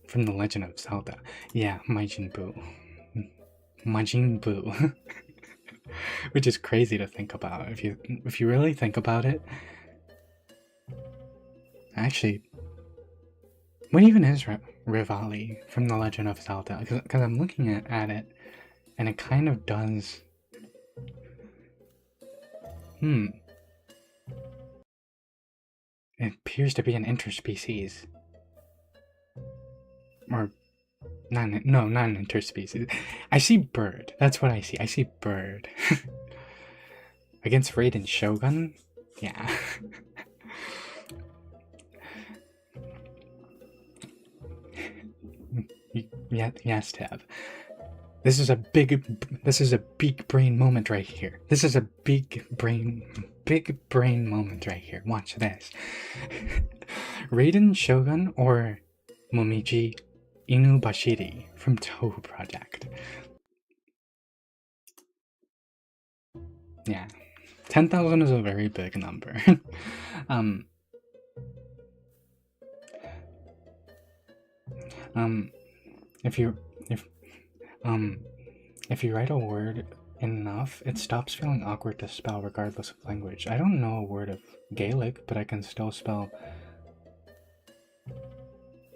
Speaker 1: from The Legend of Zelda. Yeah, Majin Buu. Which is crazy to think about. If you really think about it, actually, what even is Rivali from The Legend of Zelda? Because I'm looking at it, and it kind of does. It appears to be an interspecies, or not an interspecies. I see bird. That's what I see. I see bird. Against Raiden Shogun? Yeah. Yes, Tab. This is a big brain moment right here. This is a big brain moment right here. Watch this. Raiden Shogun or Momiji Inubashiri from Touhou Project. Yeah. 10,000 is a very big number. If you write a word enough, it stops feeling awkward to spell regardless of language. I don't know a word of Gaelic, but I can still spell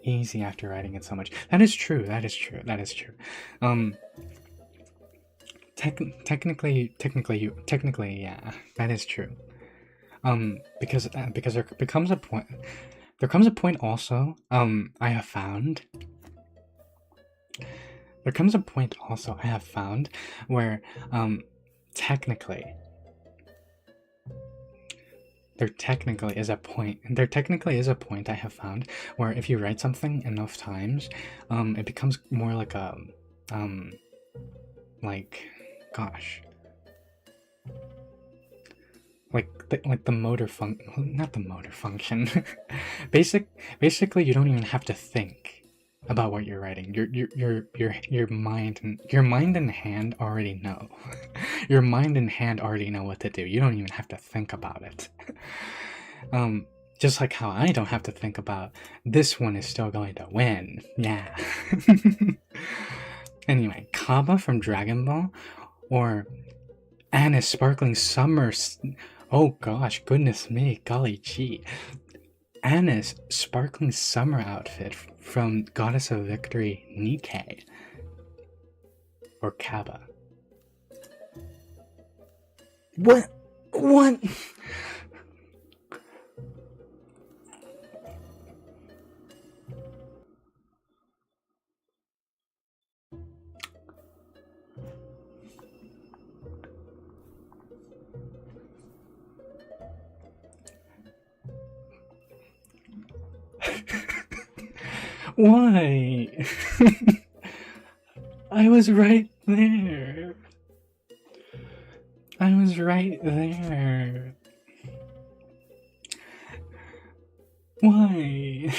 Speaker 1: easy after writing it so much. That is true. Technically, yeah, that is true. Because there comes a point also, I have found where, technically is a point I have found where if you write something enough times, it becomes more like a, gosh, like the motor not the motor function. Basically, you don't even have to think about what you're writing. Your mind and hand already know. Your mind and hand already know what to do. You don't even have to think about it. Just like how I don't have to think about this one is still going to win. Yeah. Anyway, Kaba from Dragon Ball or Anna's Sparkling Summer. Oh gosh, goodness me, golly gee. Anna's Sparkling Summer outfit from Goddess of Victory Nikkei or Kaba. What? Why? I was right there. I was right there. Why?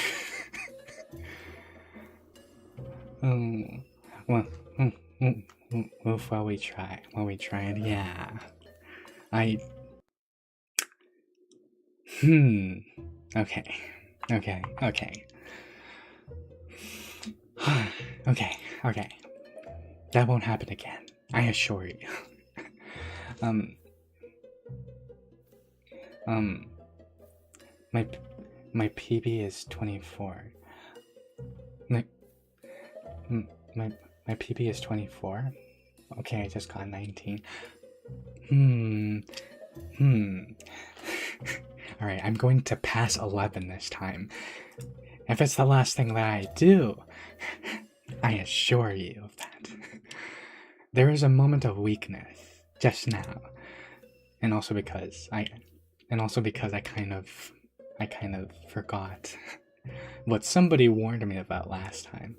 Speaker 1: Oh, well, while we try, it, yeah. I, okay, okay, okay. Okay, okay. That won't happen again. I assure you. um, um, my, my PB is 24. My, my, my PB is 24. Okay, I just got 19. Alright, I'm going to pass 11 this time. If it's the last thing that I do, I assure you of that. There is a moment of weakness just now. And also because I kind of forgot what somebody warned me about last time.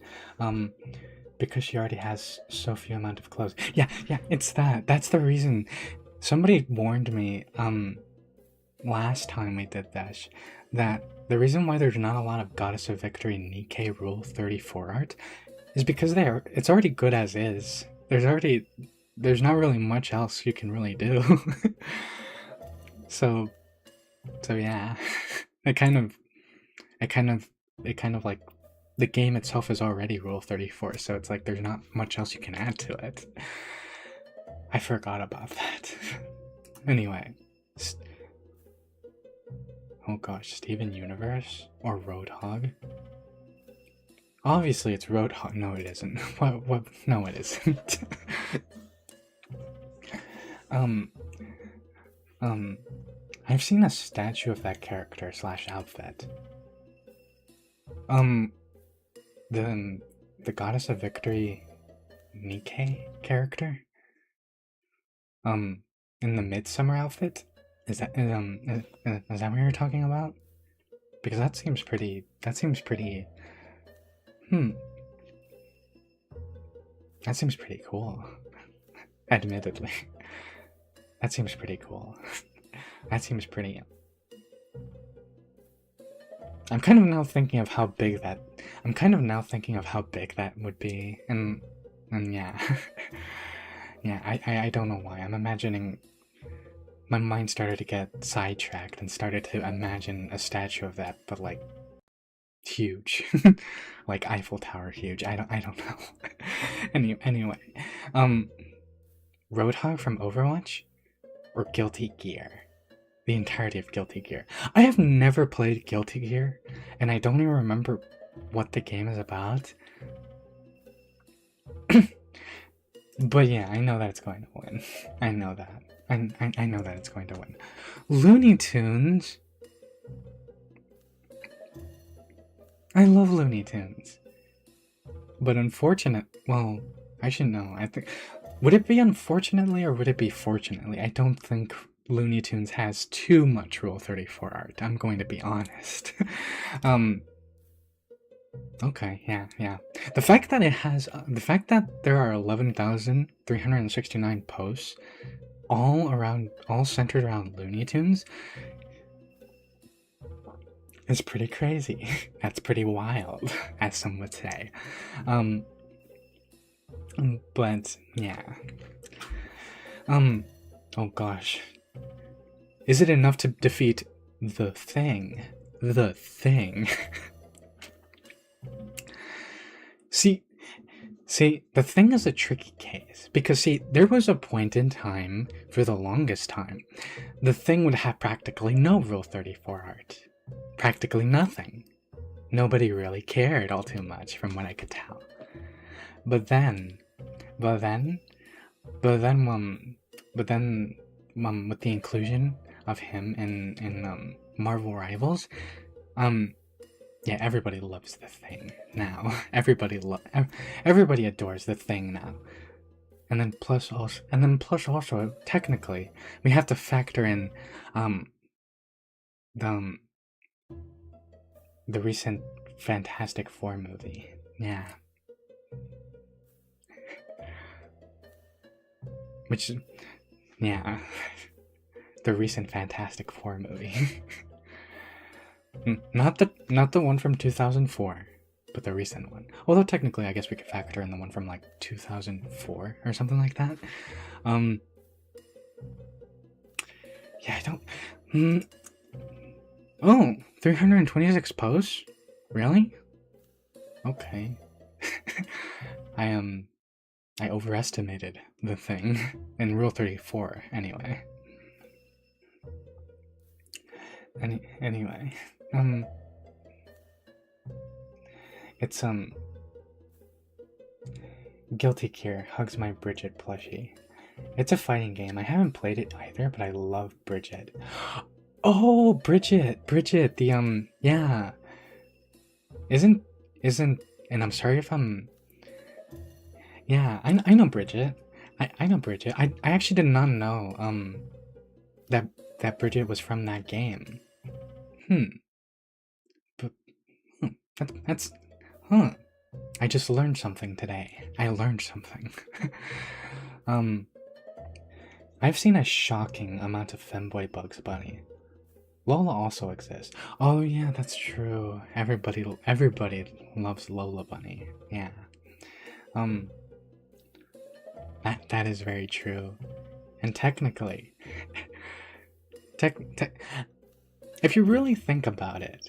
Speaker 1: Because she already has so few amount of clothes. Yeah, it's that. That's the reason. Somebody warned me, last time we did this, that the reason why there's not a lot of Goddess of Victory Nikkei Rule 34 art is because it's already good as is. There's not really much else you can really do. So yeah. It kind of like the game itself is already Rule 34, so it's like there's not much else you can add to it. I forgot about that. Anyway. Oh gosh, Steven Universe? Or Roadhog? Obviously it's Roadhog. No, it isn't. What? No, it isn't. I've seen a statue of that character / outfit. The Goddess of Victory Nikkei character? In the Midsummer outfit? Is that what you're talking about? Because that seems pretty that seems pretty cool. Admittedly. That seems pretty cool. That seems pretty. I'm kind of now thinking of how big that would be, and yeah. Yeah, I don't know why. I'm imagining. My mind started to get sidetracked and started to imagine a statue of that, but like huge, like Eiffel Tower huge. I don't know. Anyway, Roadhog from Overwatch or Guilty Gear. The entirety of Guilty Gear. I have never played Guilty Gear, and I don't even remember what the game is about. But yeah, I know that it's going to win. I know that. I know that it's going to win. Looney Tunes. I love Looney Tunes. But well, I should know. I think, would it be unfortunately or would it be fortunately? I don't think Looney Tunes has too much Rule 34 art. I'm going to be honest. Okay, yeah. The fact that there are 11,369 posts, all centered around Looney Tunes, is pretty crazy. That's pretty wild, as some would say. But yeah. Oh gosh. Is it enough to defeat the Thing? The Thing. See, the Thing is a tricky case, because there was a point in time, for the longest time, the Thing would have practically no Rule 34 art. Practically nothing. Nobody really cared all too much, from what I could tell. But then, with the inclusion of him in Marvel Rivals, yeah, everybody loves the Thing now. Everybody adores the Thing now. And then plus also, technically, we have to factor in the recent Fantastic Four movie. Yeah. Which, yeah, the recent Fantastic Four movie. Not the one from 2004, but the recent one. Although technically, I guess we could factor in the one from like 2004 or something like that. Yeah, I don't. Oh, 326 posts? Really? Okay. I overestimated the thing in Rule 34. Anyway. Anyway, it's Guilty Gear hugs my Bridget plushie. It's a fighting game. I haven't played it either, but I love Bridget. Oh, Bridget, the yeah. Isn't, and I'm sorry if I'm, yeah, I know Bridget. I know Bridget. I actually did not know, that Bridget was from that game. But, that's, huh. I just learned something today. I learned something. I've seen a shocking amount of femboy Bugs Bunny. Lola also exists. Oh yeah, that's true. Everybody loves Lola Bunny. Yeah. That is very true. And technically, if you really think about it,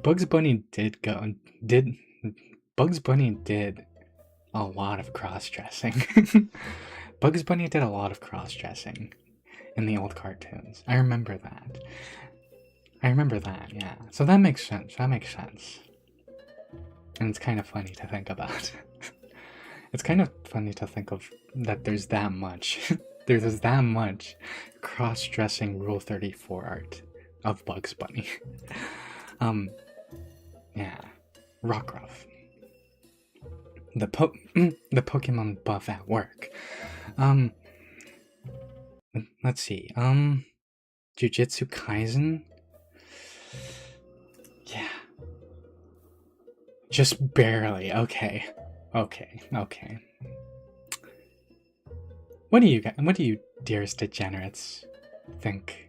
Speaker 1: Bugs Bunny did a lot of cross-dressing. Bugs Bunny did a lot of cross-dressing in the old cartoons. I remember that, yeah. So that makes sense. And it's kind of funny to think about. It's kind of funny to think of that there's that much. There's that much cross-dressing Rule 34 art of Bugs Bunny. Yeah. Rockruff. The Pokemon buff at work. Let's see. Jujutsu Kaisen? Yeah. Just barely. Okay. What do you dearest degenerates think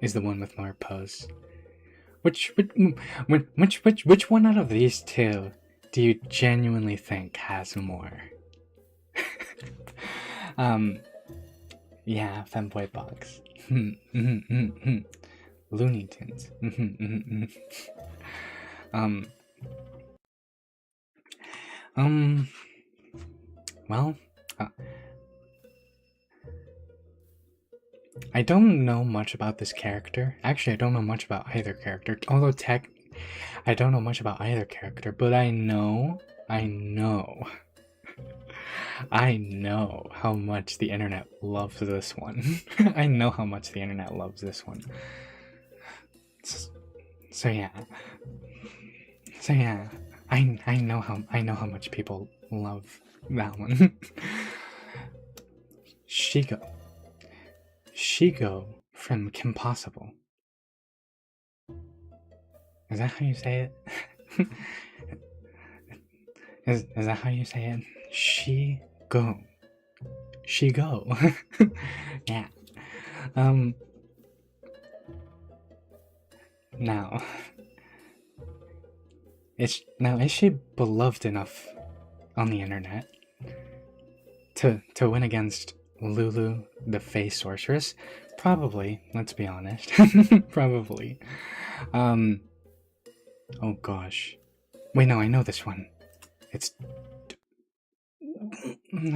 Speaker 1: is the one with more pose? Which one out of these two do you genuinely think has more? Yeah, femboy box. Looney Tunes. Well, I don't know much about this character. Actually, I don't know much about either character. Although I don't know much about either character, but I know how much the internet loves this one. I know how much the internet loves this one. So yeah. I know how much people love that one. Shigo from Kim Possible. Is that how you say it? Is that how you say it? Shigo. Yeah. Now, is she beloved enough on the internet to win against Lulu, the Fey Sorceress? Probably, let's be honest. Probably. Oh gosh. Wait, no, I know this one. It's...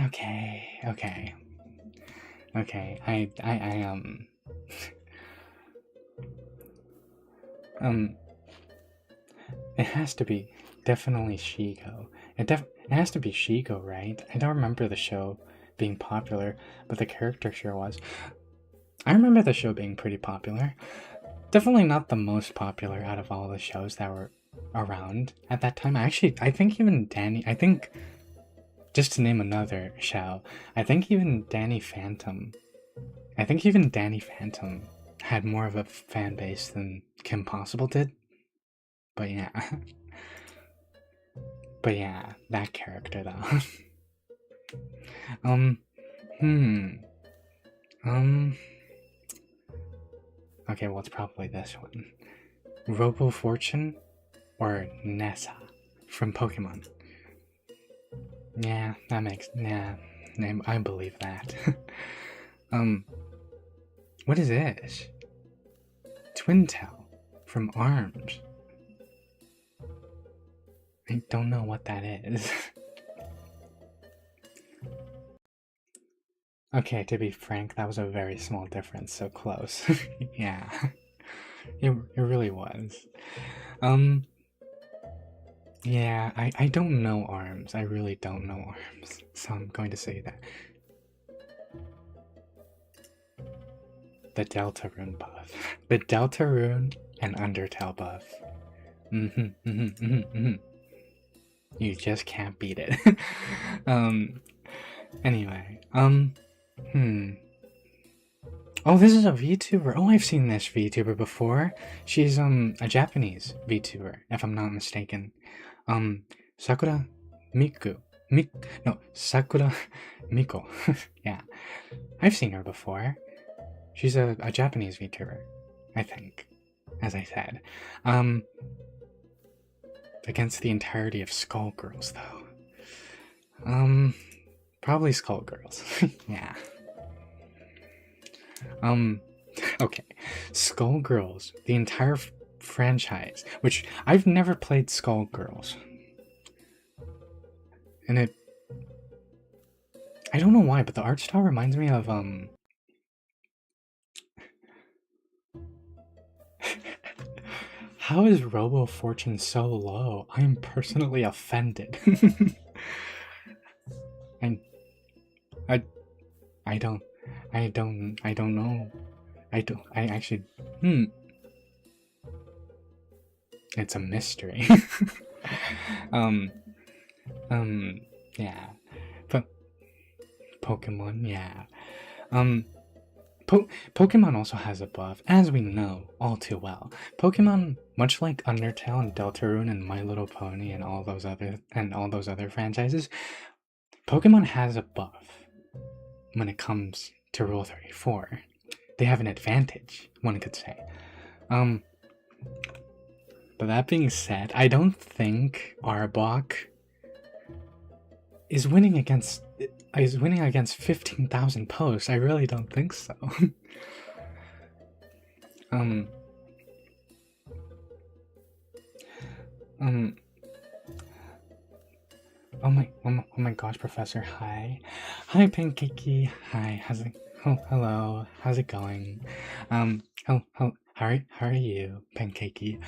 Speaker 1: Okay. It has to be definitely Shigo. It has to be Shigo, right? I don't remember the show being popular, but the character sure was. I remember the show being pretty popular. Definitely not the most popular out of all the shows that were around at that time. I think even just to name another show, I think even Danny Phantom I think even Danny Phantom had more of a fan base than Kim Possible did. But yeah. But yeah, that character though. um, hmm. Okay, well, it's probably this one. Robo Fortune or Nessa from Pokemon. Yeah, that makes. Yeah, I believe that. What is this? Twintel from ARMS. I don't know what that is. Okay, to be frank, that was a very small difference, so close. Yeah, it really was. Yeah, I don't know ARMS. I really don't know ARMS, so I'm going to say that. The Deltarune buff. The Deltarune and Undertale buff. You just can't beat it. Anyway, Oh, this is a VTuber. Oh, I've seen this VTuber before. She's a Japanese VTuber, if I'm not mistaken. Sakura Miku. Sakura Miko. Yeah. I've seen her before. She's a Japanese VTuber, I think, as I said. Against the entirety of Skullgirls, though. Probably Skullgirls. Yeah. Okay. Skullgirls, the entire franchise, which I've never played Skullgirls. And I don't know why, but the art style reminds me of, How is Robo Fortune so low? I am personally offended. I don't know. I actually, it's a mystery. Yeah. Pokemon, yeah. Pokemon also has a buff, as we know all too well. Pokemon, much like Undertale and Deltarune and My Little Pony and all those other franchises, Pokemon has a buff when it comes to Rule 34. They have an advantage, one could say. But that being said, I don't think Arbok is winning against 15,000 posts. I really don't think so. Oh my gosh, Professor. Hi, Pancakey. Hi, hello. How's it going? How are you, Pancakey?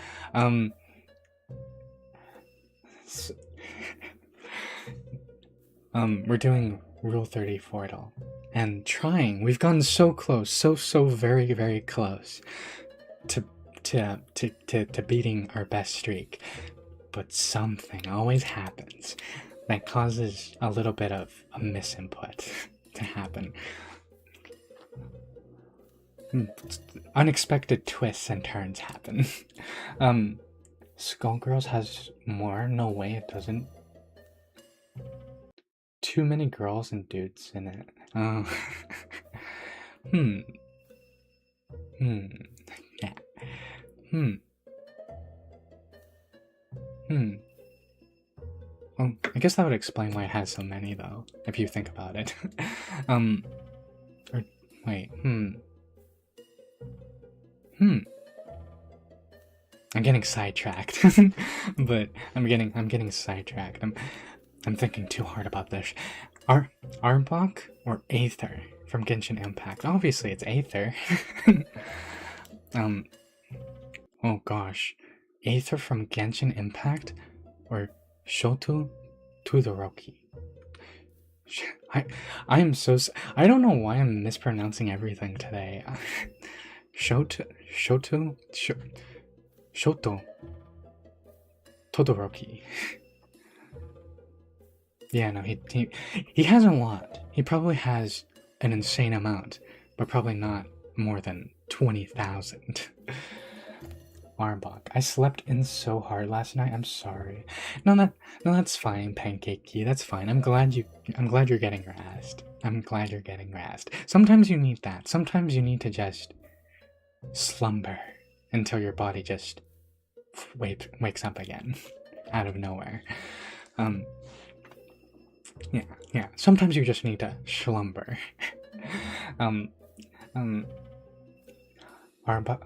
Speaker 1: We're doing Rule 34 at all, and trying. We've gotten so close, so very, very close to beating our best streak, but something always happens that causes a little bit of a misinput to happen. Unexpected twists and turns happen. Skullgirls has more? No way it doesn't. Too many girls and dudes in it. Yeah. Well, I guess that would explain why it has so many, though, if you think about it. I'm getting sidetracked, but I'm getting sidetracked. I'm thinking too hard about this. Arbok or Aether from Genshin Impact? Obviously, it's Aether. Oh gosh, Aether from Genshin Impact or Shoto Todoroki? I am so. I don't know why I'm mispronouncing everything today. Shoto Todoroki. Yeah, no, he has a lot. He probably has an insane amount, but probably not more than 20,000. Arbok. I slept in so hard last night. I'm sorry. No, that's fine, Pancakey. That's fine. I'm glad you're getting rest. I'm glad you're getting rest. Sometimes you need that. Sometimes you need to just slumber until your body just wakes up again out of nowhere. Yeah. Sometimes you just need to slumber. Arbok.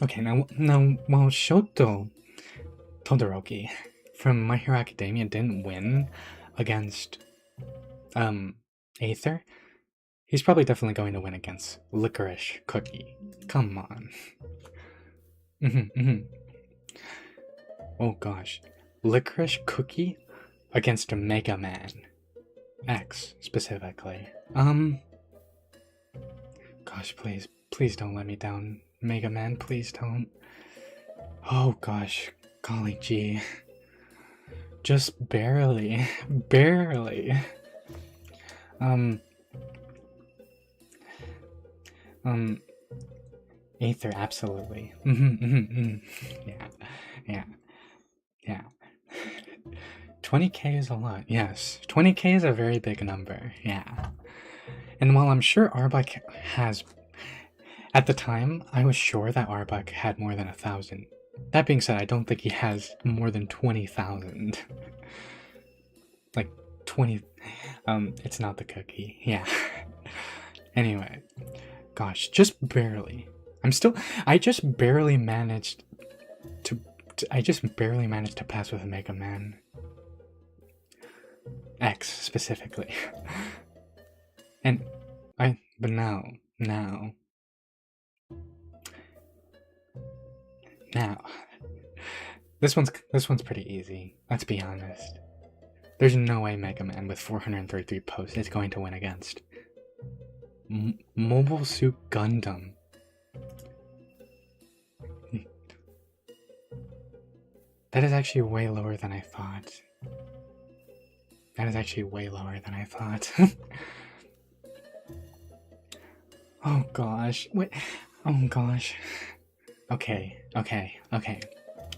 Speaker 1: Okay, now, while Shoto Todoroki from My Hero Academia didn't win against, Aether, he's probably definitely going to win against Licorice Cookie. Come on. Oh gosh. Licorice Cookie against a Mega Man X, specifically. Gosh, please don't let me down, Mega Man, please don't. Oh gosh, golly gee. Just barely. Aether, absolutely. Yeah. 20k is a lot, yes. 20k is a very big number, yeah. And while I'm sure Arbok has... At the time, I was sure that Arbok had more than 1,000. That being said, I don't think he has more than 20,000. Like, 20... it's not the cookie, yeah. Anyway, gosh, just barely. I just barely managed to pass with a Mega Man X, specifically. But now, this one's pretty easy, let's be honest. There's no way Mega Man with 433 posts is going to win against Mobile Suit Gundam. That is actually way lower than I thought. Oh gosh. Wait. Oh gosh. Okay.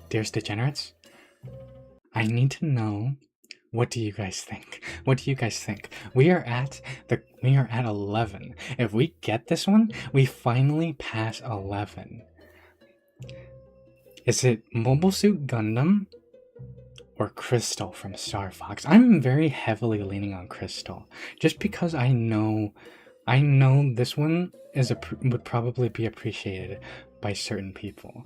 Speaker 1: Dearest Degenerates, I need to know, what do you guys think? We are at 11. If we get this one, we finally pass 11. Is it Mobile Suit Gundam or Crystal from Star Fox? I'm very heavily leaning on Crystal, just because I know this one would probably be appreciated by certain people.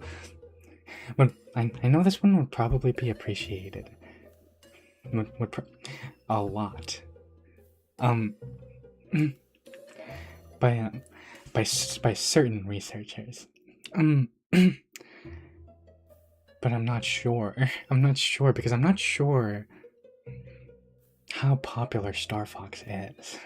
Speaker 1: But I know this one would probably be appreciated a lot. By certain researchers. But I'm not sure. Because I'm not sure how popular Star Fox is.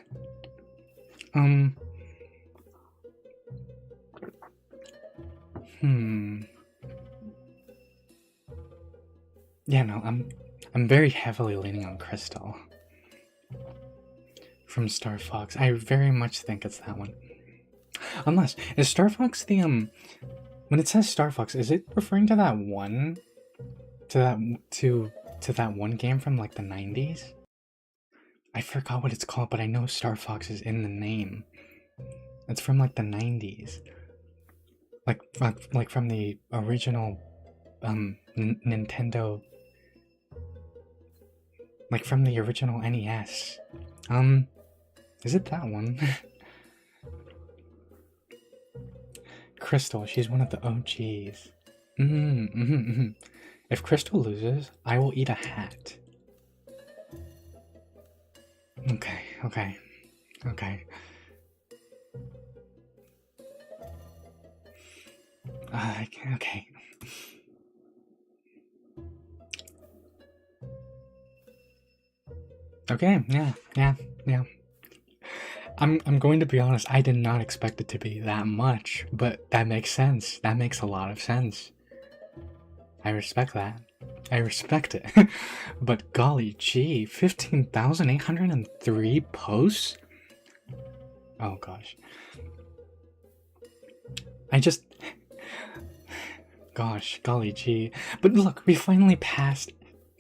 Speaker 1: Yeah, no, I'm very heavily leaning on Crystal from Star Fox. I very much think it's that one. Unless, is Star Fox the, when it says Star Fox, is it referring to that one, to that one game from like the 90s? I forgot what it's called, but I know Star Fox is in the name. It's from like the 90s. Like from the original, Nintendo, like from the original NES. Is it that one? Crystal, she's one of the OGs. If Crystal loses, I will eat a hat. Okay. Okay. Okay, yeah. I'm going to be honest, I did not expect it to be that much, but that makes sense. That makes a lot of sense. I respect that. I respect it. But golly gee, 15,803 posts? Oh gosh. I just... Gosh, golly gee. But look, we finally passed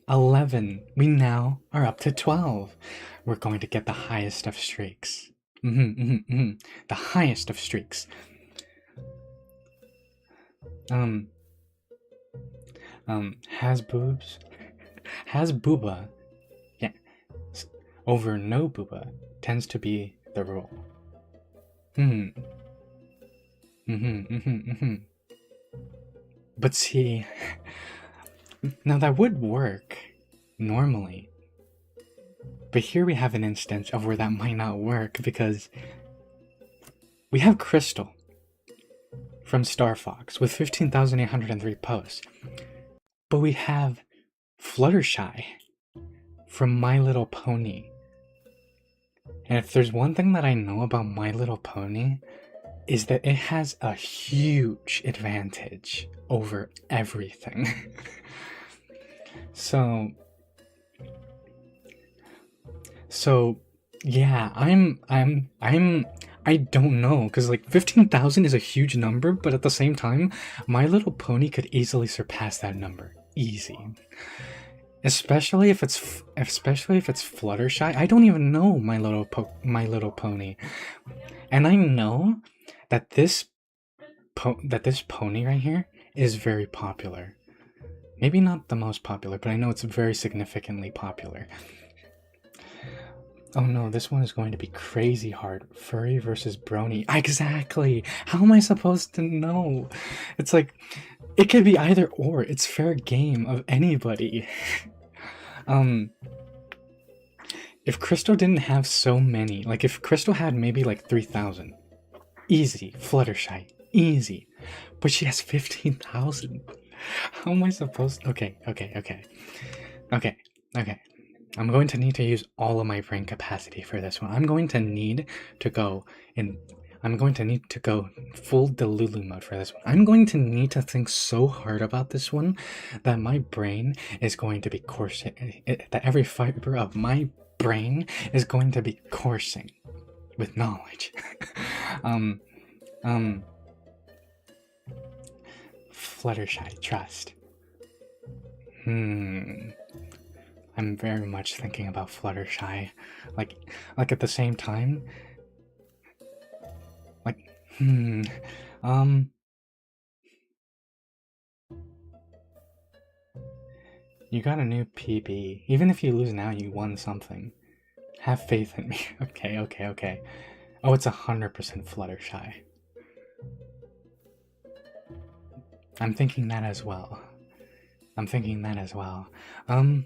Speaker 1: 11. We now are up to 12. We're going to get the highest of streaks. The highest of streaks. Has boobs? Has booba? Yeah. Over no booba tends to be the rule. But see, now that would work normally. But here we have an instance of where that might not work because we have Crystal from Star Fox with 15,803 posts. But we have Fluttershy from My Little Pony. And if there's one thing that I know about My Little Pony, is that it has a huge advantage over everything. So yeah, I don't know, because like 15,000 is a huge number, but at the same time, My Little Pony could easily surpass that number. Easy. Especially if it's Fluttershy. I don't even know My Little Pony. And I know that this pony right here is very popular. Maybe not the most popular, but I know it's very significantly popular. Oh no, this one is going to be crazy hard. Furry versus Brony. Exactly! How am I supposed to know? It's like, it could be either or. It's fair game of anybody. If Crystal didn't have so many, like if Crystal had maybe like 3,000, easy, Fluttershy, easy. But she has 15,000. How am I supposed to... Okay. I'm going to need to use all of my brain capacity for this one. I'm going to need to go full Delulu mode for this one. I'm going to need to think so hard about this one that my brain is going to be coursing, that every fiber of my brain is going to be coursing with knowledge. Fluttershy, trust. I'm very much thinking about Fluttershy. Like at the same time. Like, You got a new PB. Even if you lose now, you won something. Have faith in me. Okay. Oh, it's 100% Fluttershy. I'm thinking that as well. Hang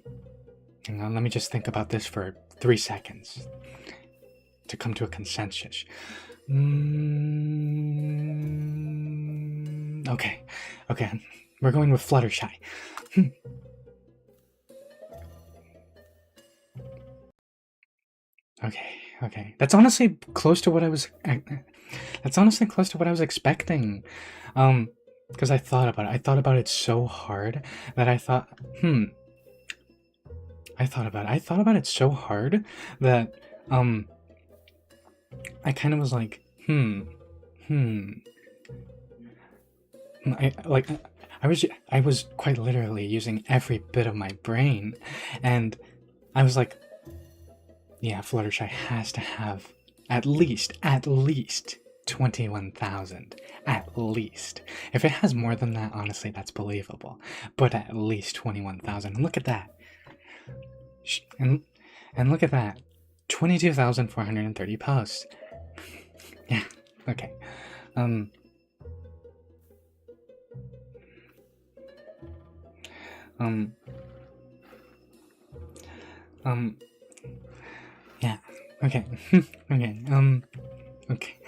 Speaker 1: on, let me just think about this for 3 seconds to come to a consensus. Okay, we're going with Fluttershy. Okay. That's honestly close to what I was expecting. Because I thought about it so hard that I thought it so hard that I kind of was like, I was quite literally using every bit of my brain, and I was like, yeah, Fluttershy has to have at least 21,000. At least. If it has more than that, honestly, that's believable. But at least 21,000. And look at that. And look at that. 22,430 posts. Yeah, okay. Yeah, okay. Okay.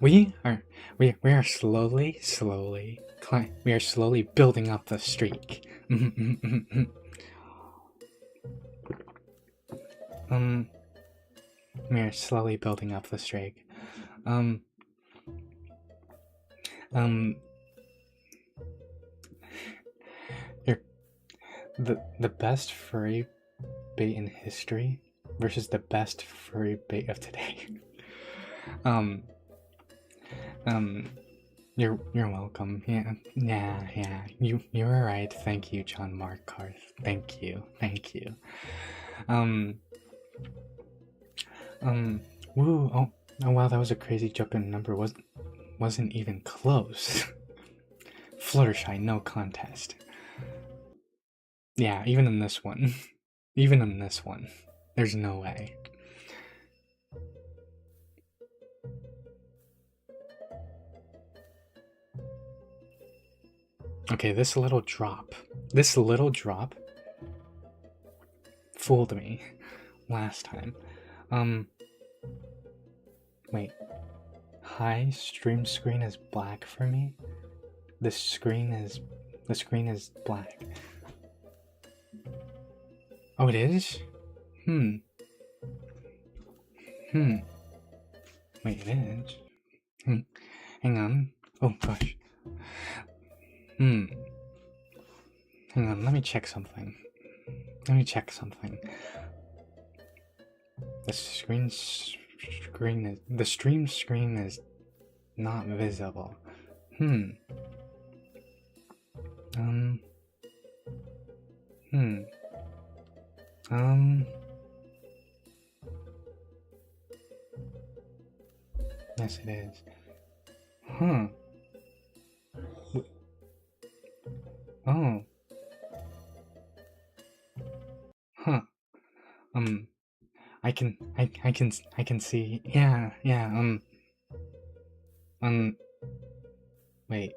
Speaker 1: We are slowly building up the streak. We are slowly building up the streak. the best furry bait in history versus the best furry bait of today. um, um, you're welcome. Yeah. You were right. Thank you, John Mark Carth. Thank you. Um, woo. Oh wow, that was a crazy jump in number. Wasn't even close. Fluttershy, no contest. Yeah, even in this one. Even in this one. There's no way. Okay, this little drop fooled me last time. Wait. Hi, stream screen is black for me. The screen is black. Oh, it is? Wait, it is? Hang on. Oh gosh. Hang on, let me check something. The stream screen is not visible. Yes, it is. Oh. I can see. Yeah. Wait.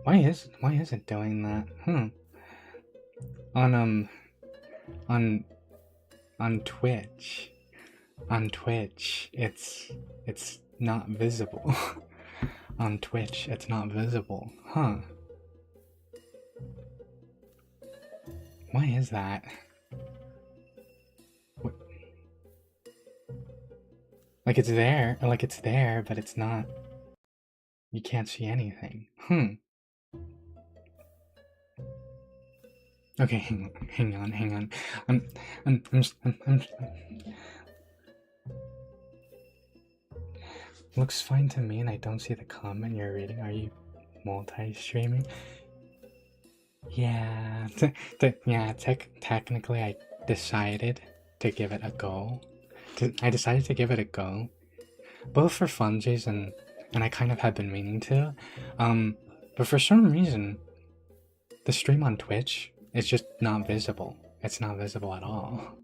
Speaker 1: Why is it doing that? On on Twitch. On Twitch, it's not visible. On Twitch, it's not visible. Why is that? What? Like it's there, but it's not. You can't see anything. Okay, hang on. I'm Looks fine to me, and I don't see the comment you're reading. Are you multi-streaming? Yeah, technically I decided to give it a go. Both for funsies and I kind of had been meaning to. But for some reason, the stream on Twitch is just not visible. It's not visible at all.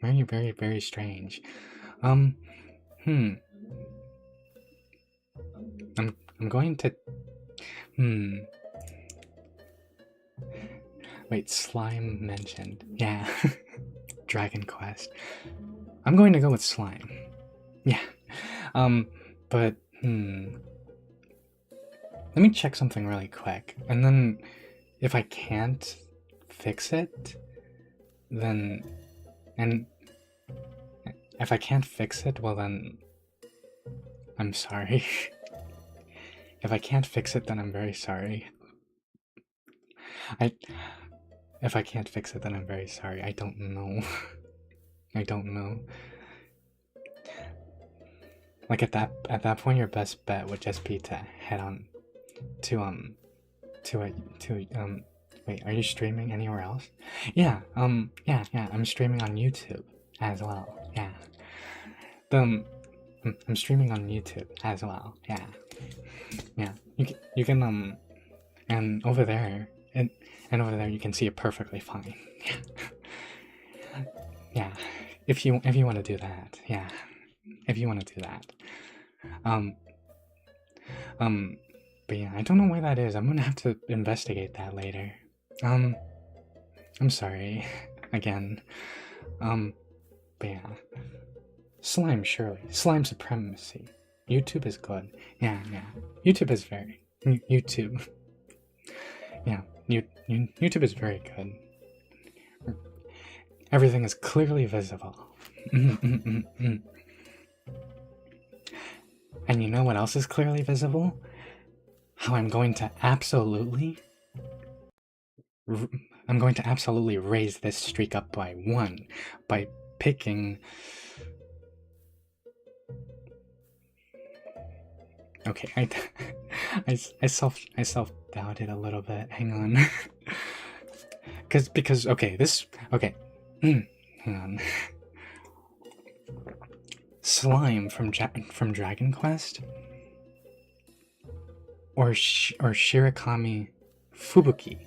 Speaker 1: Very strange. I'm going to Wait, slime mentioned. Yeah. Dragon Quest. I'm going to go with slime. Yeah. But let me check something really quick. And then if I can't fix it, then if I can't fix it, well then I'm sorry. If I can't fix it, then I'm very sorry. If I can't fix it, then I'm very sorry. I don't know. I don't know. Like at that point, your best bet would just be to head on to wait, are you streaming anywhere else? Yeah, yeah, I'm streaming on YouTube as well. Yeah. I'm streaming on YouTube as well. Yeah. Yeah. You can and over there and over there you can see it perfectly fine. Yeah. Yeah. If you want to do that. Yeah. If you want to do that. But yeah, I don't know why that is. I'm gonna have to investigate that later. I'm sorry. Again. But yeah. Slime, surely. Slime supremacy. YouTube is good. Yeah. YouTube is very... YouTube. Yeah, YouTube is very good. Everything is clearly visible. And you know what else is clearly visible? How I'm going to absolutely I'm going to absolutely raise this streak up by 1 by picking. Okay, I self doubted a little bit. Hang on, because okay, okay. Hang on. Slime from Dragon Quest, or Shirakami Fubuki,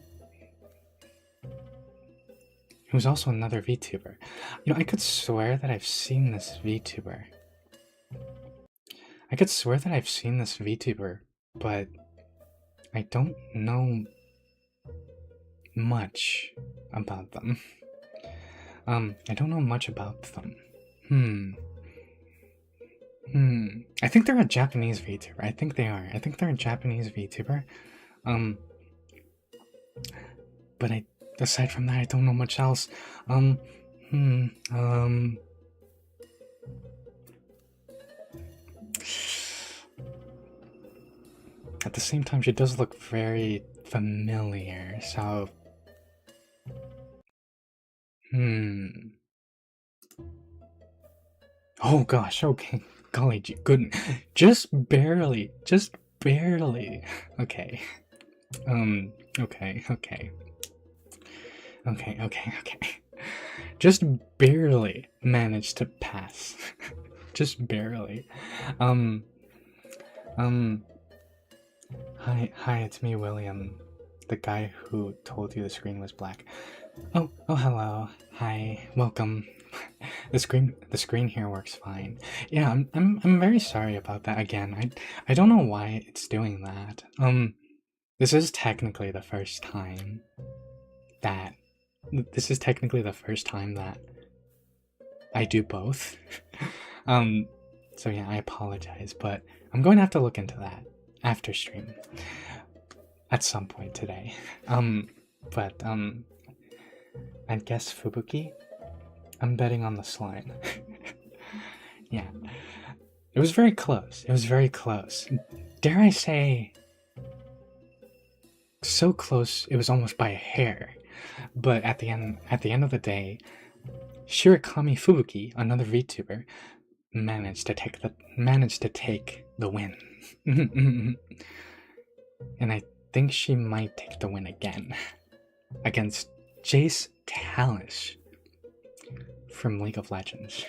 Speaker 1: who's also another VTuber. You know, I could swear that I've seen this VTuber. But I don't know much about them. I don't know much about them. I think they're a Japanese VTuber. I think they are. I think they're a Japanese VTuber. But aside from that, I don't know much else. At the same time, she does look very familiar, so... Oh gosh, okay. Golly, good. Just barely. Okay. Okay. Just barely managed to pass. Just barely. Hi, it's me, William. The guy who told you the screen was black. Oh, hello. Hi, welcome. The screen here works fine. Yeah, I'm very sorry about that again. I don't know why it's doing that. This is technically the first time that I do both. So yeah, I apologize, but I'm going to have to look into that after stream at some point today. But I'd guess Fubuki. I'm betting on the slime. Yeah. It was very close. Dare I say, so close it was almost by a hair. But at the end of the day, Shirakami Fubuki, another VTuber, managed to take the win. And I think she might take the win again against Jace Talus from League of Legends.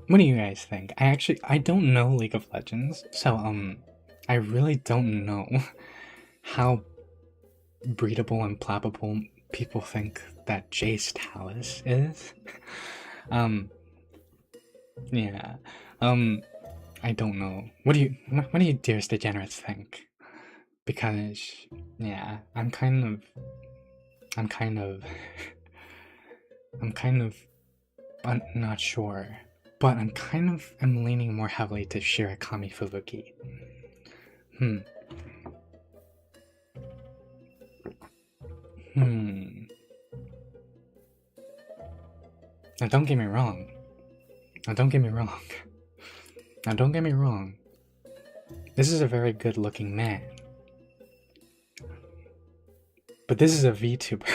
Speaker 1: What do you guys think? I don't know League of Legends, so I really don't know how breedable and plappable people think that Jace Talus is. Yeah. I don't know. What do you dearest degenerates think? Because yeah, I'm kind of not sure, but I'm leaning more heavily to Shirakami Fubuki. Now don't get me wrong. This is a very good looking man. But this is a VTuber.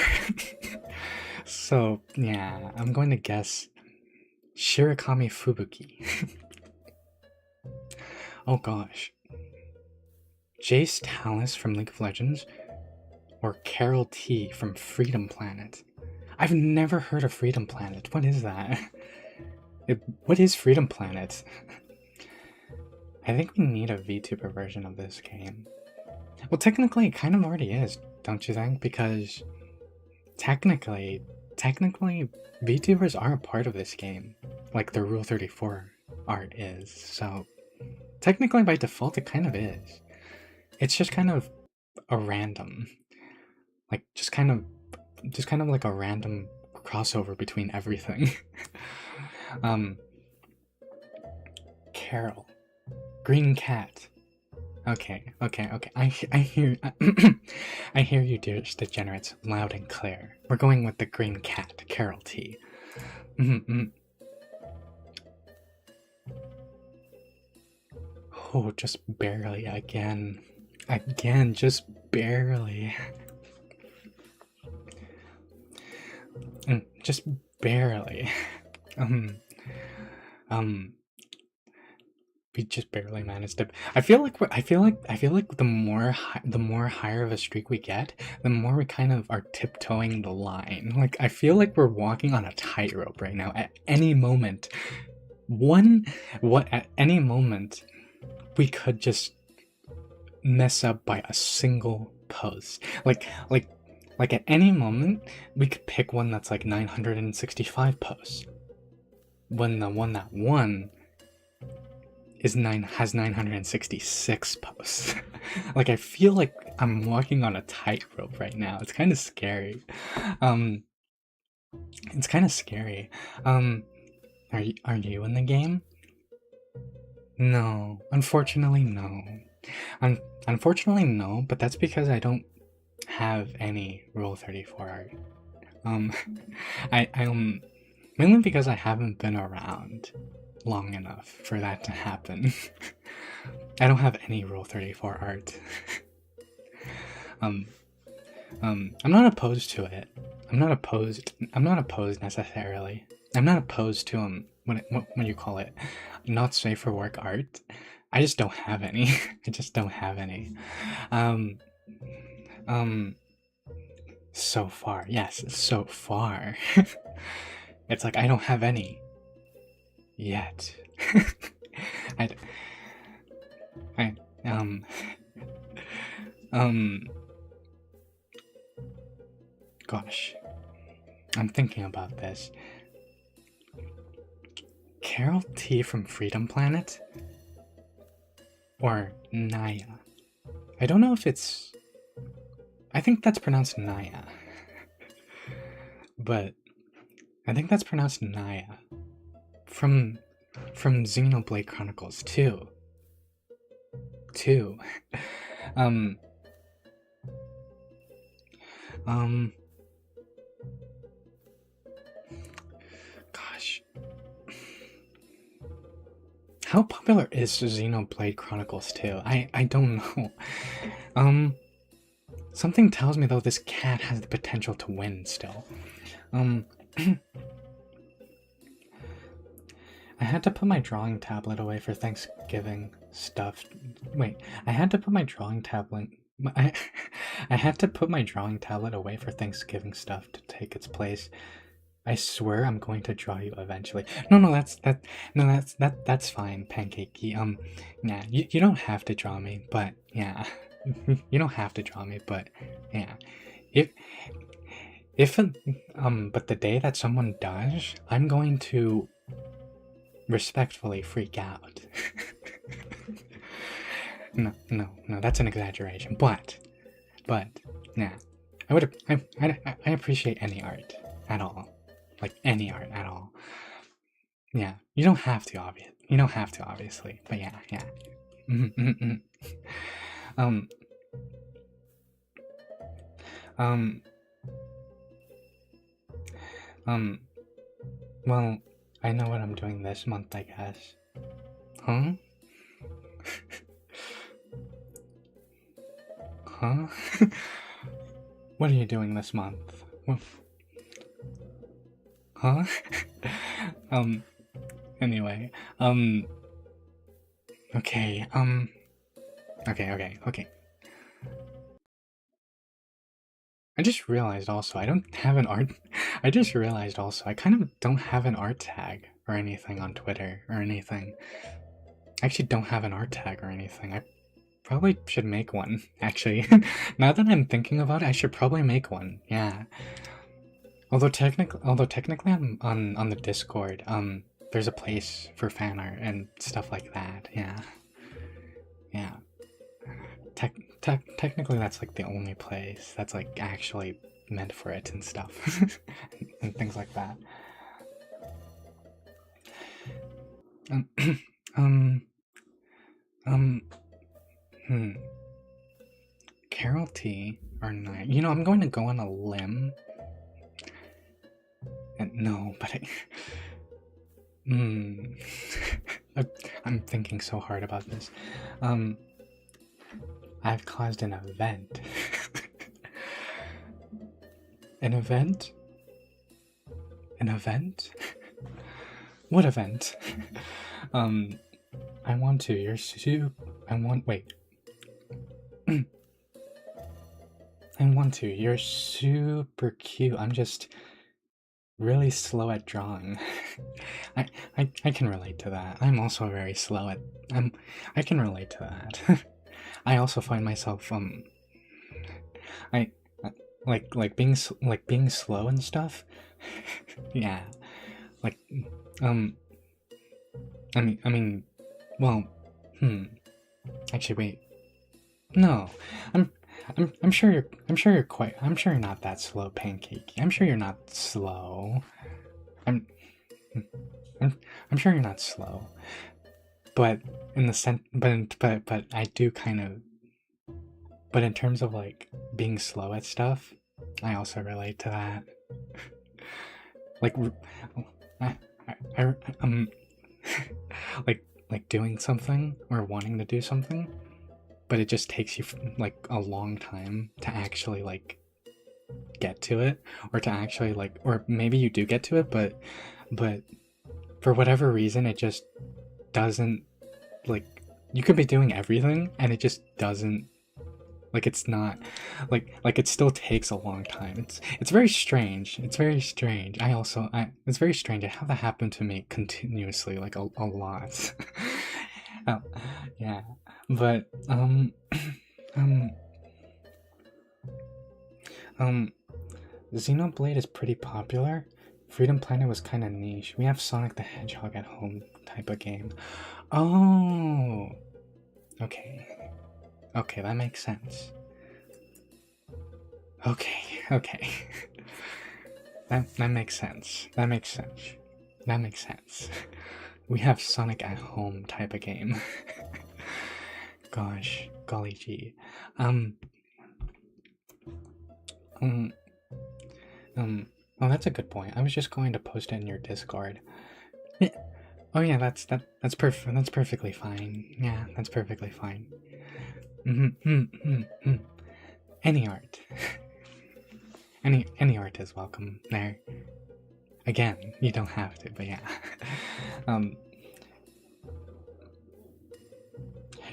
Speaker 1: So, yeah, I'm going to guess Shirakami Fubuki. Oh gosh. Jace Talus from League of Legends, or Carol T from Freedom Planet. I've never heard of Freedom Planet. What is that? What is Freedom Planet? I think we need a VTuber version of this game. Well, technically, it kind of already is, don't you think? Because technically, VTubers are a part of this game, like the Rule 34 art is. So technically, by default, it kind of is. It's just kind of a random, like just kind of like a random crossover between everything. Carol, Green Cat. Okay. I hear I hear you, dearest degenerates, loud and clear. We're going with the Green Cat, Carol T. Oh, just barely again, just barely. Just barely. We just barely managed to. I feel like the more higher of a streak we get, the more we kind of are tiptoeing the line. Like, I feel like we're walking on a tightrope right now. At any moment, at any moment, we could just mess up by a single post. Like at any moment, we could pick one that's like 965 posts. When the one that won has 966 posts. Like, I feel like I'm walking on a tightrope right now. It's kind of scary. It's kind of scary. Are you in the game? No, unfortunately no. Unfortunately no, but that's because I don't have any Rule 34 art. I mainly because I haven't been around long enough for that to happen. I don't have any Rule 34 art. I'm not opposed to it. I'm not opposed necessarily. I'm not opposed to what you call it, not safe for work art. I just don't have any. I just don't have any. So far, yes, so far. It's like I don't have any yet. Gosh, I'm thinking about this. Carol T from Freedom Planet? Or Naya? I don't know if it's... I think that's pronounced Naya. But I think that's pronounced Naya. From Xenoblade Chronicles 2. Gosh. How popular is Xenoblade Chronicles 2? I don't know. Something tells me, though, this cat has the potential to win still. I had to put my drawing tablet away for Thanksgiving stuff. Wait, I had to put my drawing tablet... I had to put my drawing tablet away for Thanksgiving stuff to take its place. I swear I'm going to draw you eventually. No, that's fine, Pancakey. Yeah, you don't have to draw me, but yeah. You don't have to draw me, but yeah. But the day that someone does, I'm going to respectfully freak out. No, that's an exaggeration. But, yeah, I appreciate any art at all, like any art at all. Yeah, you don't have to, obviously, but yeah. Well, I know what I'm doing this month, I guess. Huh? Huh? What are you doing this month? Huh? Anyway, okay, okay. I just realized also, I don't have an art... I just realized also, I kind of don't have an art tag or anything on Twitter or anything. I actually don't have an art tag or anything. I probably should make one, actually. Now that I'm thinking about it, I should probably make one, yeah. Although technically on the Discord, there's a place for fan art and stuff like that, yeah. Technically that's like the only place that's like actually meant for it and stuff. And things like that. Carol T or Naya? You know, I'm going to go on a limb. And no, but I'm thinking so hard about this. I've caused an event. An event? An event? What event? I want to. You're wait. I want to. You're super cute. I'm just really slow at drawing. I can relate to that. I'm also very slow at. I can relate to that. I also find myself I like being slow and stuff. Yeah, like um I mean well, hmm. Actually, wait. No, I'm I'm sure you're not that slow, Pancakey. I'm sure you're not slow. I'm I'm, I'm sure you're not slow. But in the sense, but I do kind of. But in terms of like being slow at stuff, I also relate to that. Like, I, I like doing something or wanting to do something, but it just takes you like a long time to actually like get to it, or to actually like, or maybe you do get to it, but for whatever reason, it just doesn't, like, you could be doing everything and it just doesn't, like, it's not like it still takes a long time. It's very strange. It's very strange. It's very strange. I have that happen to me continuously, like a lot. Oh, yeah, but um um Xenoblade is pretty popular. Freedom Planet was kind of niche. We have Sonic the Hedgehog at home type of game. Oh, okay. Okay, that makes sense. Okay. That makes sense. That makes sense. That makes sense. We have Sonic at home type of game. Gosh, golly gee. Um, um, oh, that's a good point. I was just going to post it in your Discord. Oh yeah, that's perfect. That's perfectly fine. Yeah, that's perfectly fine. Any art, any art is welcome there. Again, you don't have to, but yeah. um,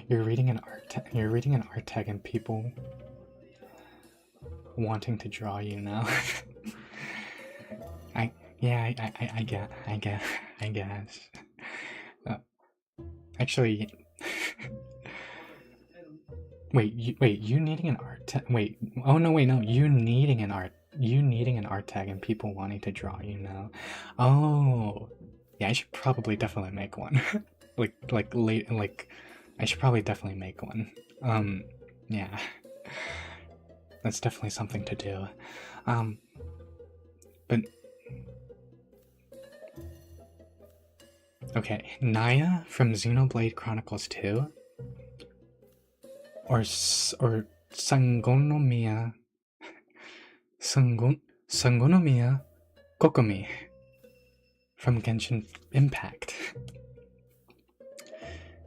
Speaker 1: you're reading an art tag, and people wanting to draw you now. I guess. Uh, actually, wait, you needing an art tag? Wait, oh no, wait, no, you needing an art tag and people wanting to draw you now. Oh, yeah, I should probably definitely make one. like I should probably definitely make one. Yeah, that's definitely something to do. But okay, Naya from Xenoblade Chronicles 2, or Sangonomiya Sangonomiya Kokomi from Genshin Impact.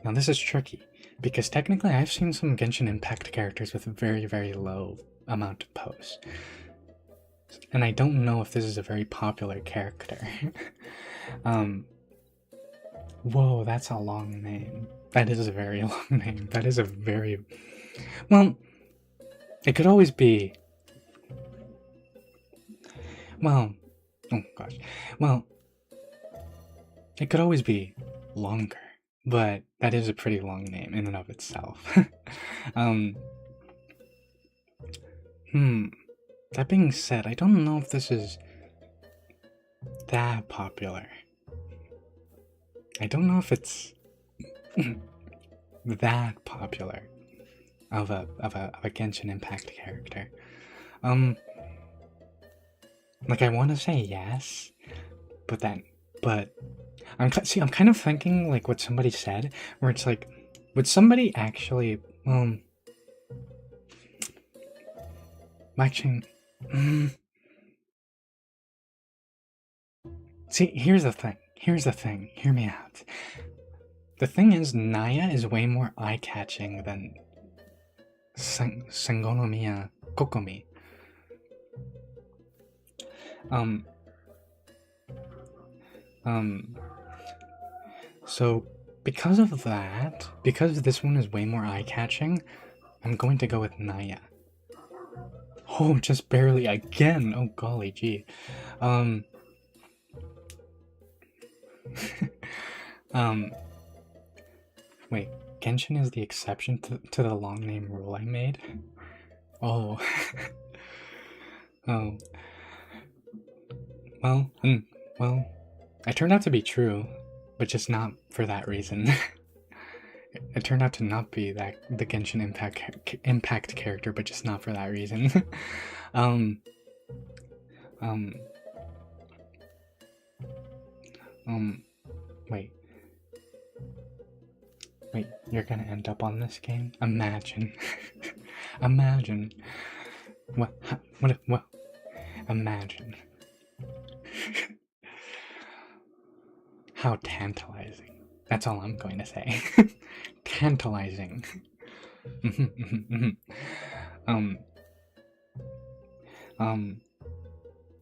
Speaker 1: Now this is tricky, because technically I've seen some Genshin Impact characters with a very, very low amount of pose. And I don't know if this is a very popular character. Whoa, that's a long name. That is a very long name. That is a very... Well, it could always be... Well, oh gosh. Well, it could always be longer, but that is a pretty long name in and of itself. That being said, I don't know if this is that popular. I don't know if it's that popular of a Genshin Impact character. Like, I want to say yes, but I'm kind of thinking like what somebody said, where it's like, would somebody actually actually see, here's the thing, hear me out. The thing is, Naya is way more eye-catching than Sangonomiya Kokomi. Um, um, so because of that, because this one is way more eye-catching, I'm going to go with Naya. Oh, just barely again. Oh, golly gee. Um, um, wait, Genshin is the exception to the long name rule I made? Oh. Oh. Well, well, it turned out to be true, but just not for that reason. It turned out to not be that the Genshin Impact character, but just not for that reason. um, um, um, wait, you're gonna end up on this game? Imagine, imagine, what, imagine. How tantalizing. That's all I'm going to say. Tantalizing. um, um,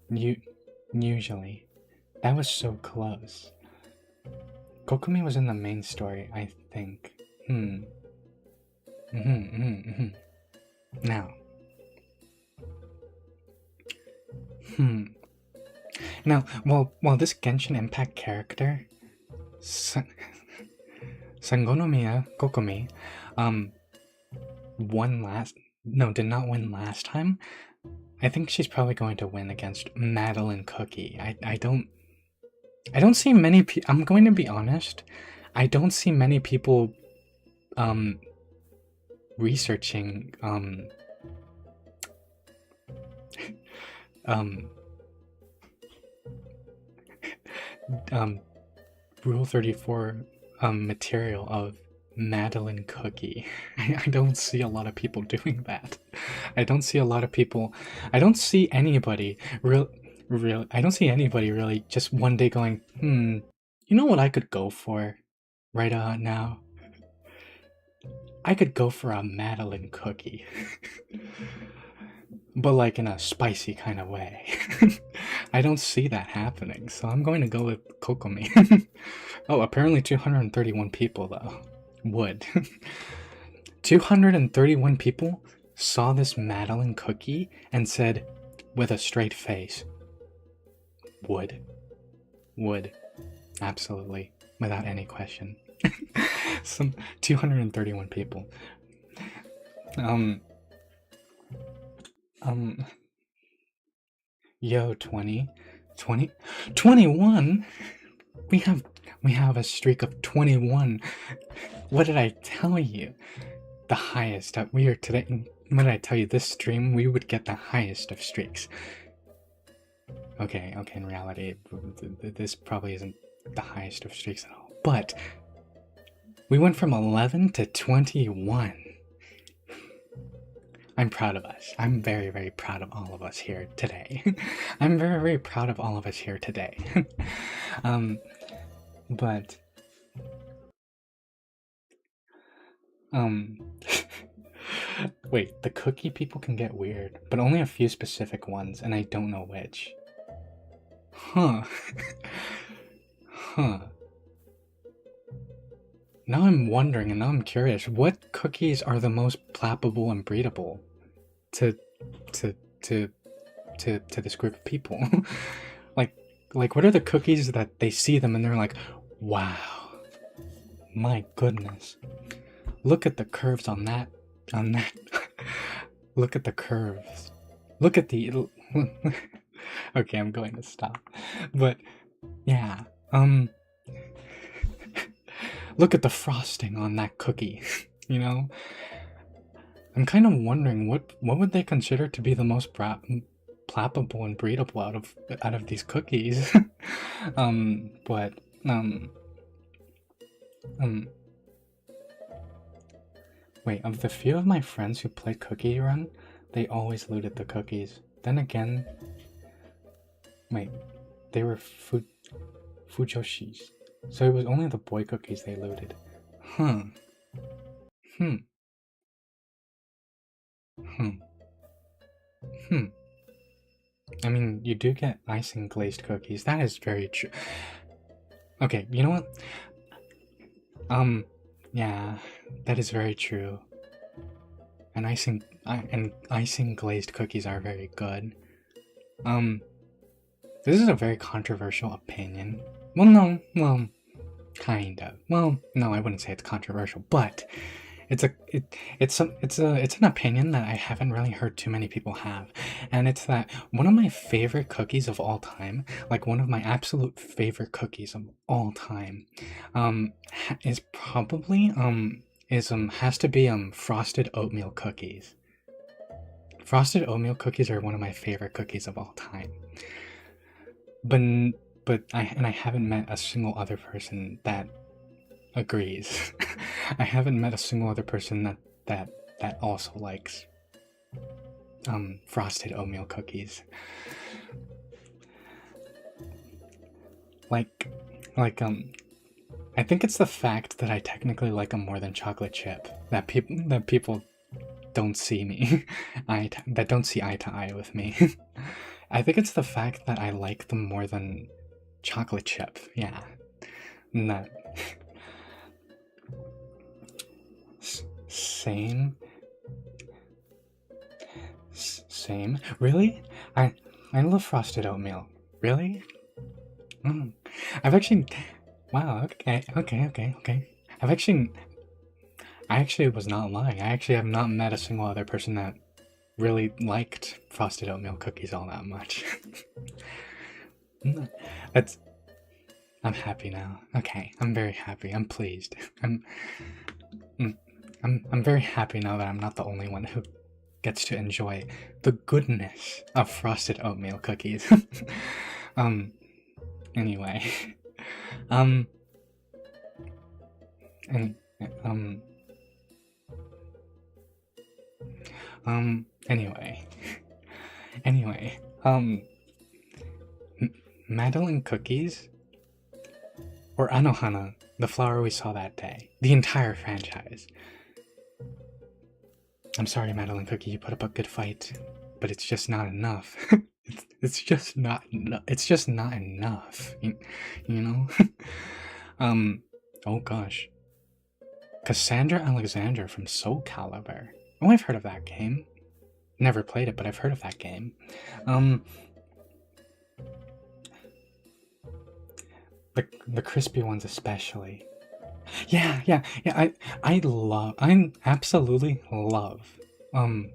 Speaker 1: you, usually, that was so close. Kokumi was in the main story, I think. Now. Now, while this Genshin Impact character, Sangonomiya Kokumi, did not win last time. I think she's probably going to win against Madeline Cookie. I don't see many people. I'm going to be honest. I don't see many people researching Rule 34 material of Madeline Cookie. I don't see a lot of people doing that. I don't see a lot of people. I don't see anybody I don't see anybody really just one day going, you know what I could go for right now? I could go for a Madeline Cookie. But like in a spicy kind of way. I don't see that happening, so I'm going to go with Kokomi. Oh, apparently 231 people though would. 231 people saw this Madeline Cookie and said with a straight face, would, absolutely, without any question. Some 231 people. Yo, 20, 20, 21? We have a streak of 21. What did I tell you? The highest. We are today. What did I tell you? This stream, we would get the highest of streaks. Okay, in reality, this probably isn't the highest of streaks at all. But we went from 11 to 21. I'm proud of us. I'm very, very proud of all of us here today. I'm very, very proud of all of us here today. But wait, the cookie people can get weird, but only a few specific ones, and I don't know which. Huh. Now I'm wondering, and now I'm curious, what cookies are the most plappable and breedable to this group of people? like what are the cookies that they see them and they're like, wow, my goodness, look at the curves on that. Look at the curves. Look at the okay, I'm going to stop. But yeah, look at the frosting on that cookie. You know, I'm kind of wondering what would they consider to be the most plappable and breedable out of these cookies. Wait, of the few of my friends who played Cookie Run, they always looted the cookies. Then again, wait, they were Fujoshis. So it was only the boy cookies they looted. I mean, you do get icing glazed cookies. That is very true. Okay, you know what? Um, yeah, that is very true. And icing glazed cookies are very good. Um, this is a very controversial opinion. Well, no, well, kind of. Well, no, I wouldn't say it's controversial, but it's a it's an opinion that I haven't really heard too many people have, and it's that one of my favorite cookies of all time, like one of my absolute favorite cookies of all time, is probably has to be frosted oatmeal cookies. Frosted oatmeal cookies are one of my favorite cookies of all time. But I haven't met a single other person that agrees. I haven't met a single other person that also likes frosted oatmeal cookies. Like I think it's the fact that I technically like them more than chocolate chip that people don't see me that don't see eye to eye with me. I think it's the fact that I like them more than chocolate chip. Yeah. That same same. Really? I love frosted oatmeal. Really? Mm. I've actually wow, okay. I've actually I actually was not lying. I actually have not met a single other person that really liked frosted oatmeal cookies all that much. That's I'm happy now. Okay, I'm very happy. I'm pleased. Mm, I'm very happy now that I'm not the only one who gets to enjoy the goodness of frosted oatmeal cookies. um anyway. Um and um anyway. Anyway, Madeline cookies or Anohana, the flower we saw that day, the entire franchise. I'm sorry, Madeline Cookie, you put up a good fight, but it's just not enough. It's just not. It's just not enough. You know. Oh gosh. Cassandra Alexander from Soul Calibur. Oh, I've heard of that game. Never played it, but I've heard of that game. The crispy ones especially. Yeah. I absolutely love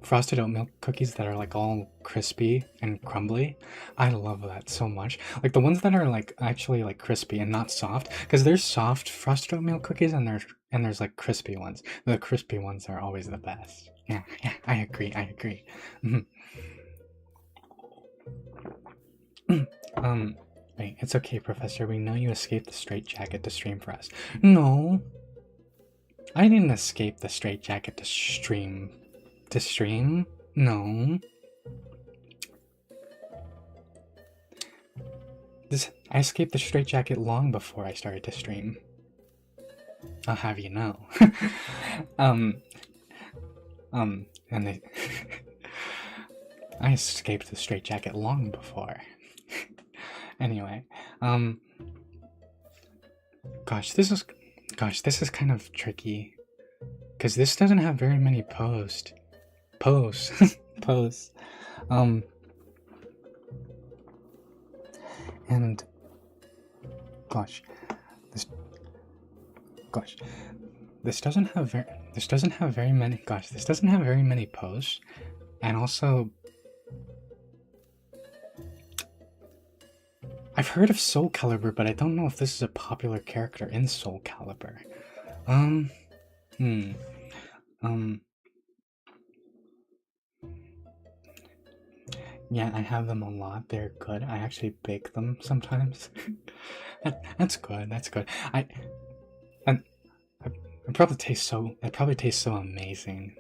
Speaker 1: frosted oatmeal cookies that are like all crispy and crumbly. I love that so much. Like the ones that are like actually like crispy and not soft, because there's soft frosted oatmeal cookies and there's like crispy ones. The crispy ones are always the best. Yeah, I agree. Mhm. Wait, it's okay, Professor. We know you escaped the straitjacket to stream for us. No, I didn't escape the straitjacket to stream. To stream? No. I escaped the straitjacket long before I started to stream. I'll have you know. And they, I escaped the straitjacket long before. Anyway, gosh, this is kind of tricky because this doesn't have very many posts. And gosh, this doesn't have very many posts, and also I've heard of Soul Calibur, but I don't know if this is a popular character in Soul Calibur. Yeah, I have them a lot. They're good. I actually bake them sometimes. That's good. I it probably tastes so amazing.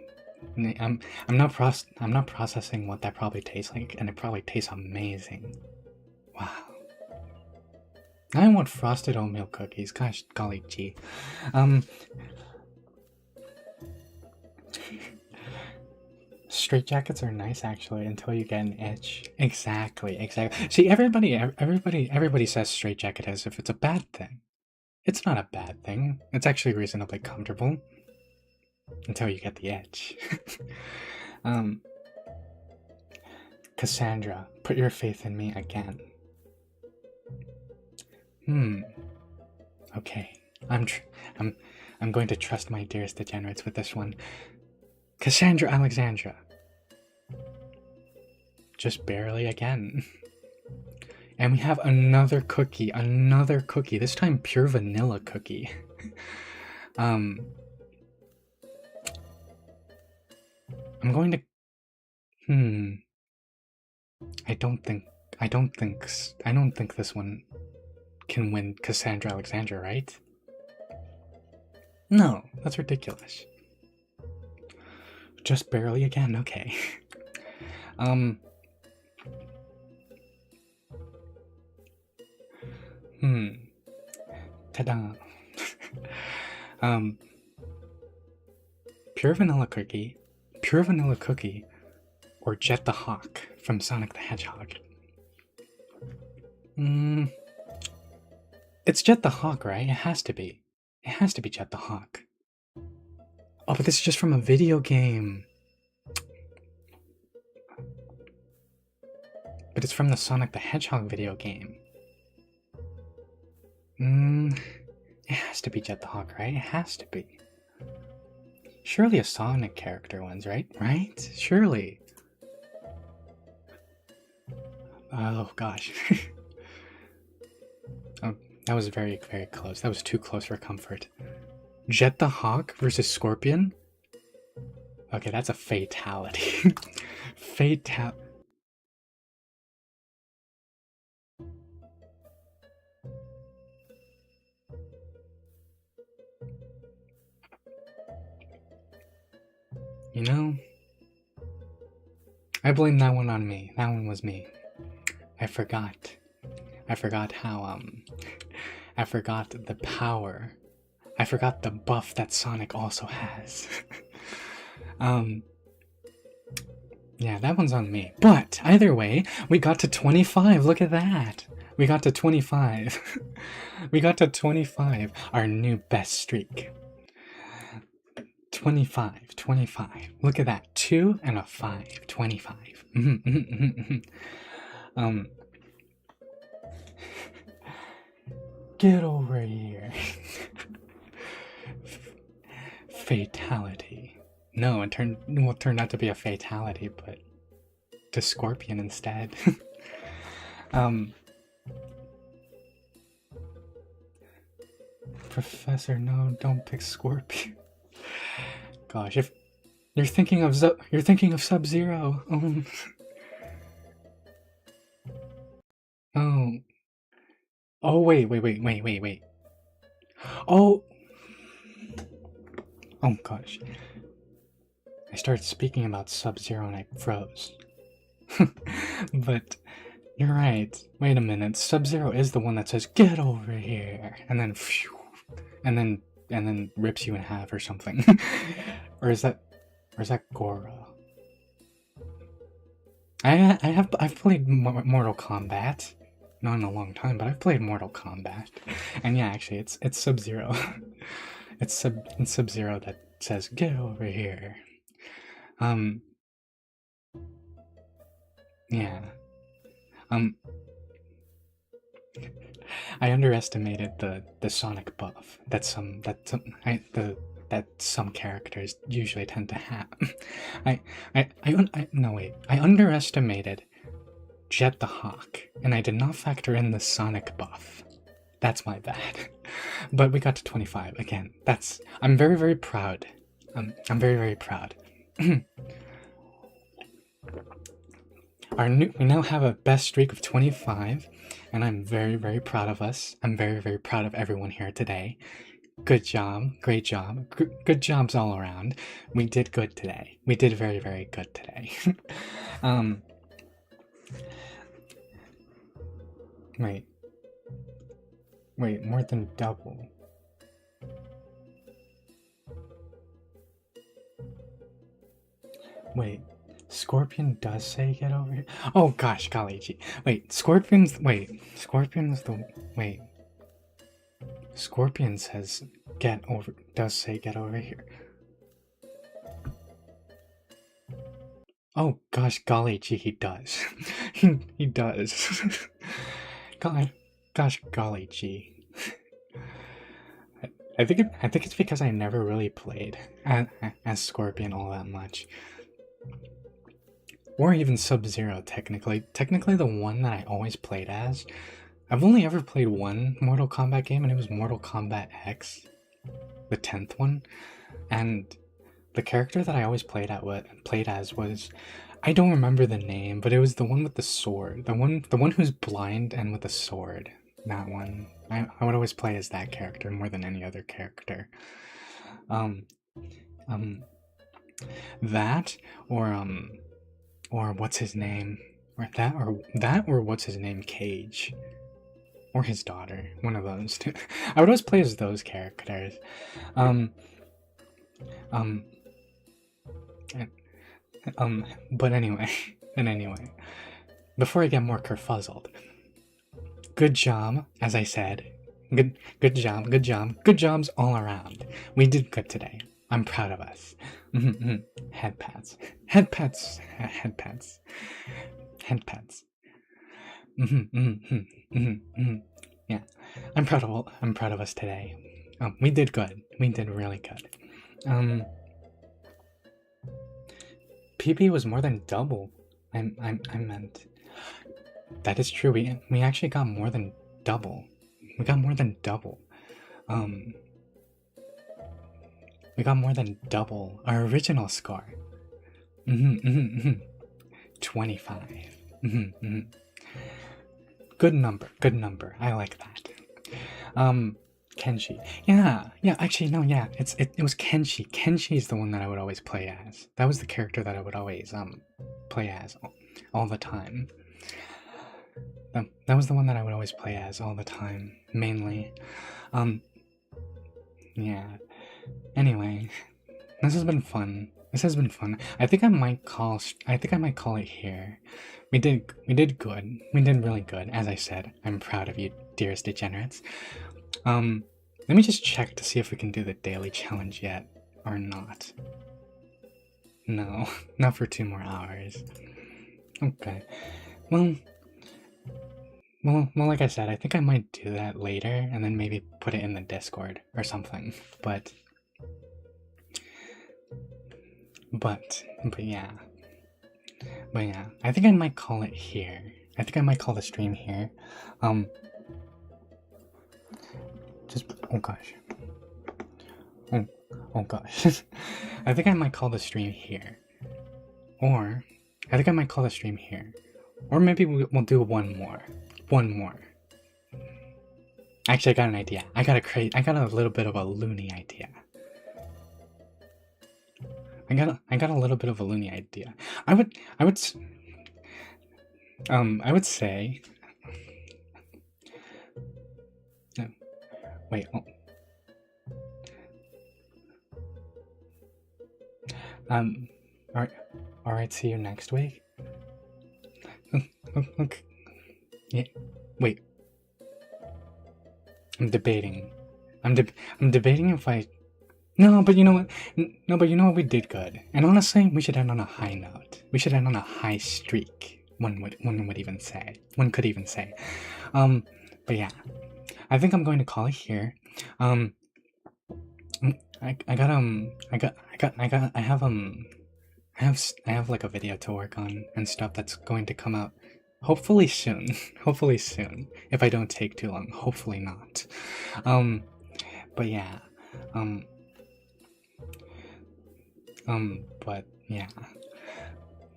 Speaker 1: I'm not processing what that probably tastes like, and it probably tastes amazing. Wow. I want frosted oatmeal cookies. Gosh, golly gee. Straight jackets are nice actually until you get an itch. Exactly, exactly. See, everybody says straight jacket as if it's a bad thing. It's not a bad thing. It's actually reasonably comfortable until you get the itch. um, Cassandra, put your faith in me again. Okay, I'm going to trust my dearest degenerates with this one. Cassandra Alexandra. Just barely again. And we have another cookie, this time pure vanilla cookie. I'm going to I don't think this one can win Cassandra Alexandra, right? No, that's ridiculous. Just barely again, okay. Ta-da. Pure vanilla cookie, or Jet the Hawk from Sonic the Hedgehog. It's Jet the Hawk, right? It has to be. It has to be Jet the Hawk. Oh, but this is just from a video game. But it's from the Sonic the Hedgehog video game. It has to be Jet the Hawk, right? It has to be. Surely a Sonic character wins, right? Right? Surely. Oh, gosh. Oh, that was very, very close. That was too close for comfort. Jet the Hawk versus Scorpion? Okay, that's a fatality. You know, I blame that one on me. That one was me. I forgot how, I forgot the power. I forgot the buff that Sonic also has. Yeah, that one's on me. But, either way, we got to 25. Look at that. We got to 25. We got to 25. Our new best streak. 25. Look at that. 2 and a 5. 25. Get over here. Fatality. No, it turned out to be a fatality, but to Scorpion instead. Professor, no, don't pick Scorpion. Gosh, if you're thinking of Sub-Zero. Oh, wait. Oh gosh. I started speaking about Sub-Zero and I froze. But you're right. Wait a minute. Sub-Zero is the one that says, "Get over here," and then phew, and then rips you in half or something. or is that Goro? I've played Mortal Kombat. Not in a long time, but I've played Mortal Kombat. And yeah, actually it's Sub-Zero. it's Sub-Zero that says, "Get over here." Yeah. I underestimated the Sonic buff that some characters usually tend to have. I underestimated Jet the Hawk, and I did not factor in the Sonic buff. That's my bad. But we got to 25 again. I'm very, very proud. I'm very, very proud. We now have a best streak of 25, and I'm very, very proud of us. I'm very, very proud of everyone here today. Good job, great job, good jobs all around. We did good today. We did very, very good today. Wait, more than double. Wait, Scorpion does say get over here. Oh gosh, golly gee. Wait, Scorpion says does say get over here. Oh gosh, golly gee, he does. he does. Gosh, golly gee. I think it's because I never really played as Scorpion all that much. Or even Sub-Zero, technically. Technically, the one that I always played as. I've only ever played one Mortal Kombat game, and it was Mortal Kombat X, the 10th one. And the character that I always played as was, I don't remember the name, but it was the one with the sword, the one who's blind and with a sword. That one. I would always play as that character more than any other character. That or what's his name, or what's his name, Cage, or his daughter, one of those two. I would always play as those characters. But anyway, before I get more kerfuzzled, good job, as I said. Good jobs all around. We did good today. I'm proud of us. Head pats. Yeah, I'm proud of us today. We did good. We did really good. PB was more than double. I meant. That is true. We actually got more than double. We got more than double. We got more than double our original score. 25. Good number. I like that. Kenshi. Yeah, actually, no, yeah. It was Kenshi. Kenshi is the one that I would always play as. That was the character that I would always play as all the time. That was the one that I would always play as all the time, mainly. Yeah. Anyway, this has been fun. I think I might call it here. We did good. We did really good. As I said, I'm proud of you, dearest degenerates. Let me just check to see if we can do the daily challenge yet or not. No, not for 2 more hours. Okay. Well, like I said, I think I might do that later and then maybe put it in the Discord or something. But yeah. I think I might call it here. I think I might call the stream here. Oh gosh. Oh gosh. I think I might call the stream here. Or maybe we'll do one more. Actually, I got an idea. I got a little bit of a loony idea. I got a little bit of a loony idea. I would say. No, wait. All right. See you next week. Okay. Yeah. Wait. I'm debating if I. No, but you know what? We did good. And honestly, we should end on a high note. We should end on a high streak. One could even say. But yeah, I think I'm going to call it here. I have like a video to work on and stuff that's going to come out hopefully soon. If I don't take too long, hopefully not. But yeah. But yeah.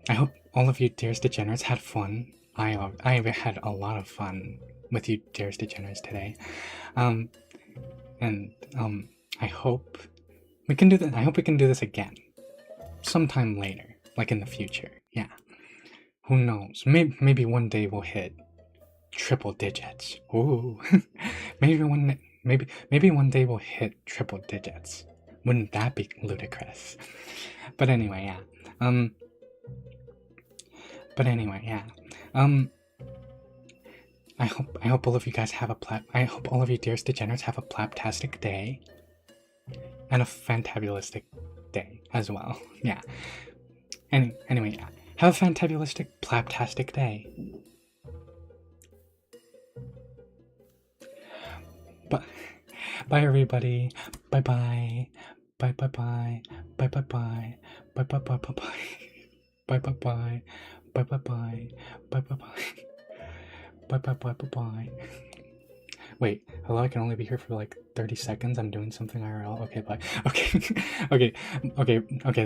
Speaker 1: I hope all of you dearest degenerates had fun. I had a lot of fun with you dearest degenerates today. I hope we can do this again. Sometime later, like in the future. Yeah. Who knows? Maybe one day we'll hit triple digits. Ooh. maybe one day we'll hit triple digits. Wouldn't that be ludicrous? But anyway, yeah. But anyway, yeah. Um, I hope all of you guys have I hope all of you dearest degenerates have a plaptastic day. And a fantabulistic day as well. Yeah. Anyway, yeah. Have a fantabulistic, plaptastic day. But bye everybody. Bye bye. Bye bye bye. Bye bye bye. Bye bye bye bye bye. Bye bye bye. Bye bye bye. Bye bye bye. Bye bye bye bye bye. Wait, hello, I can only be here for like 30 seconds. I'm doing something IRL. Okay, bye. Okay. Okay. Okay. Okay.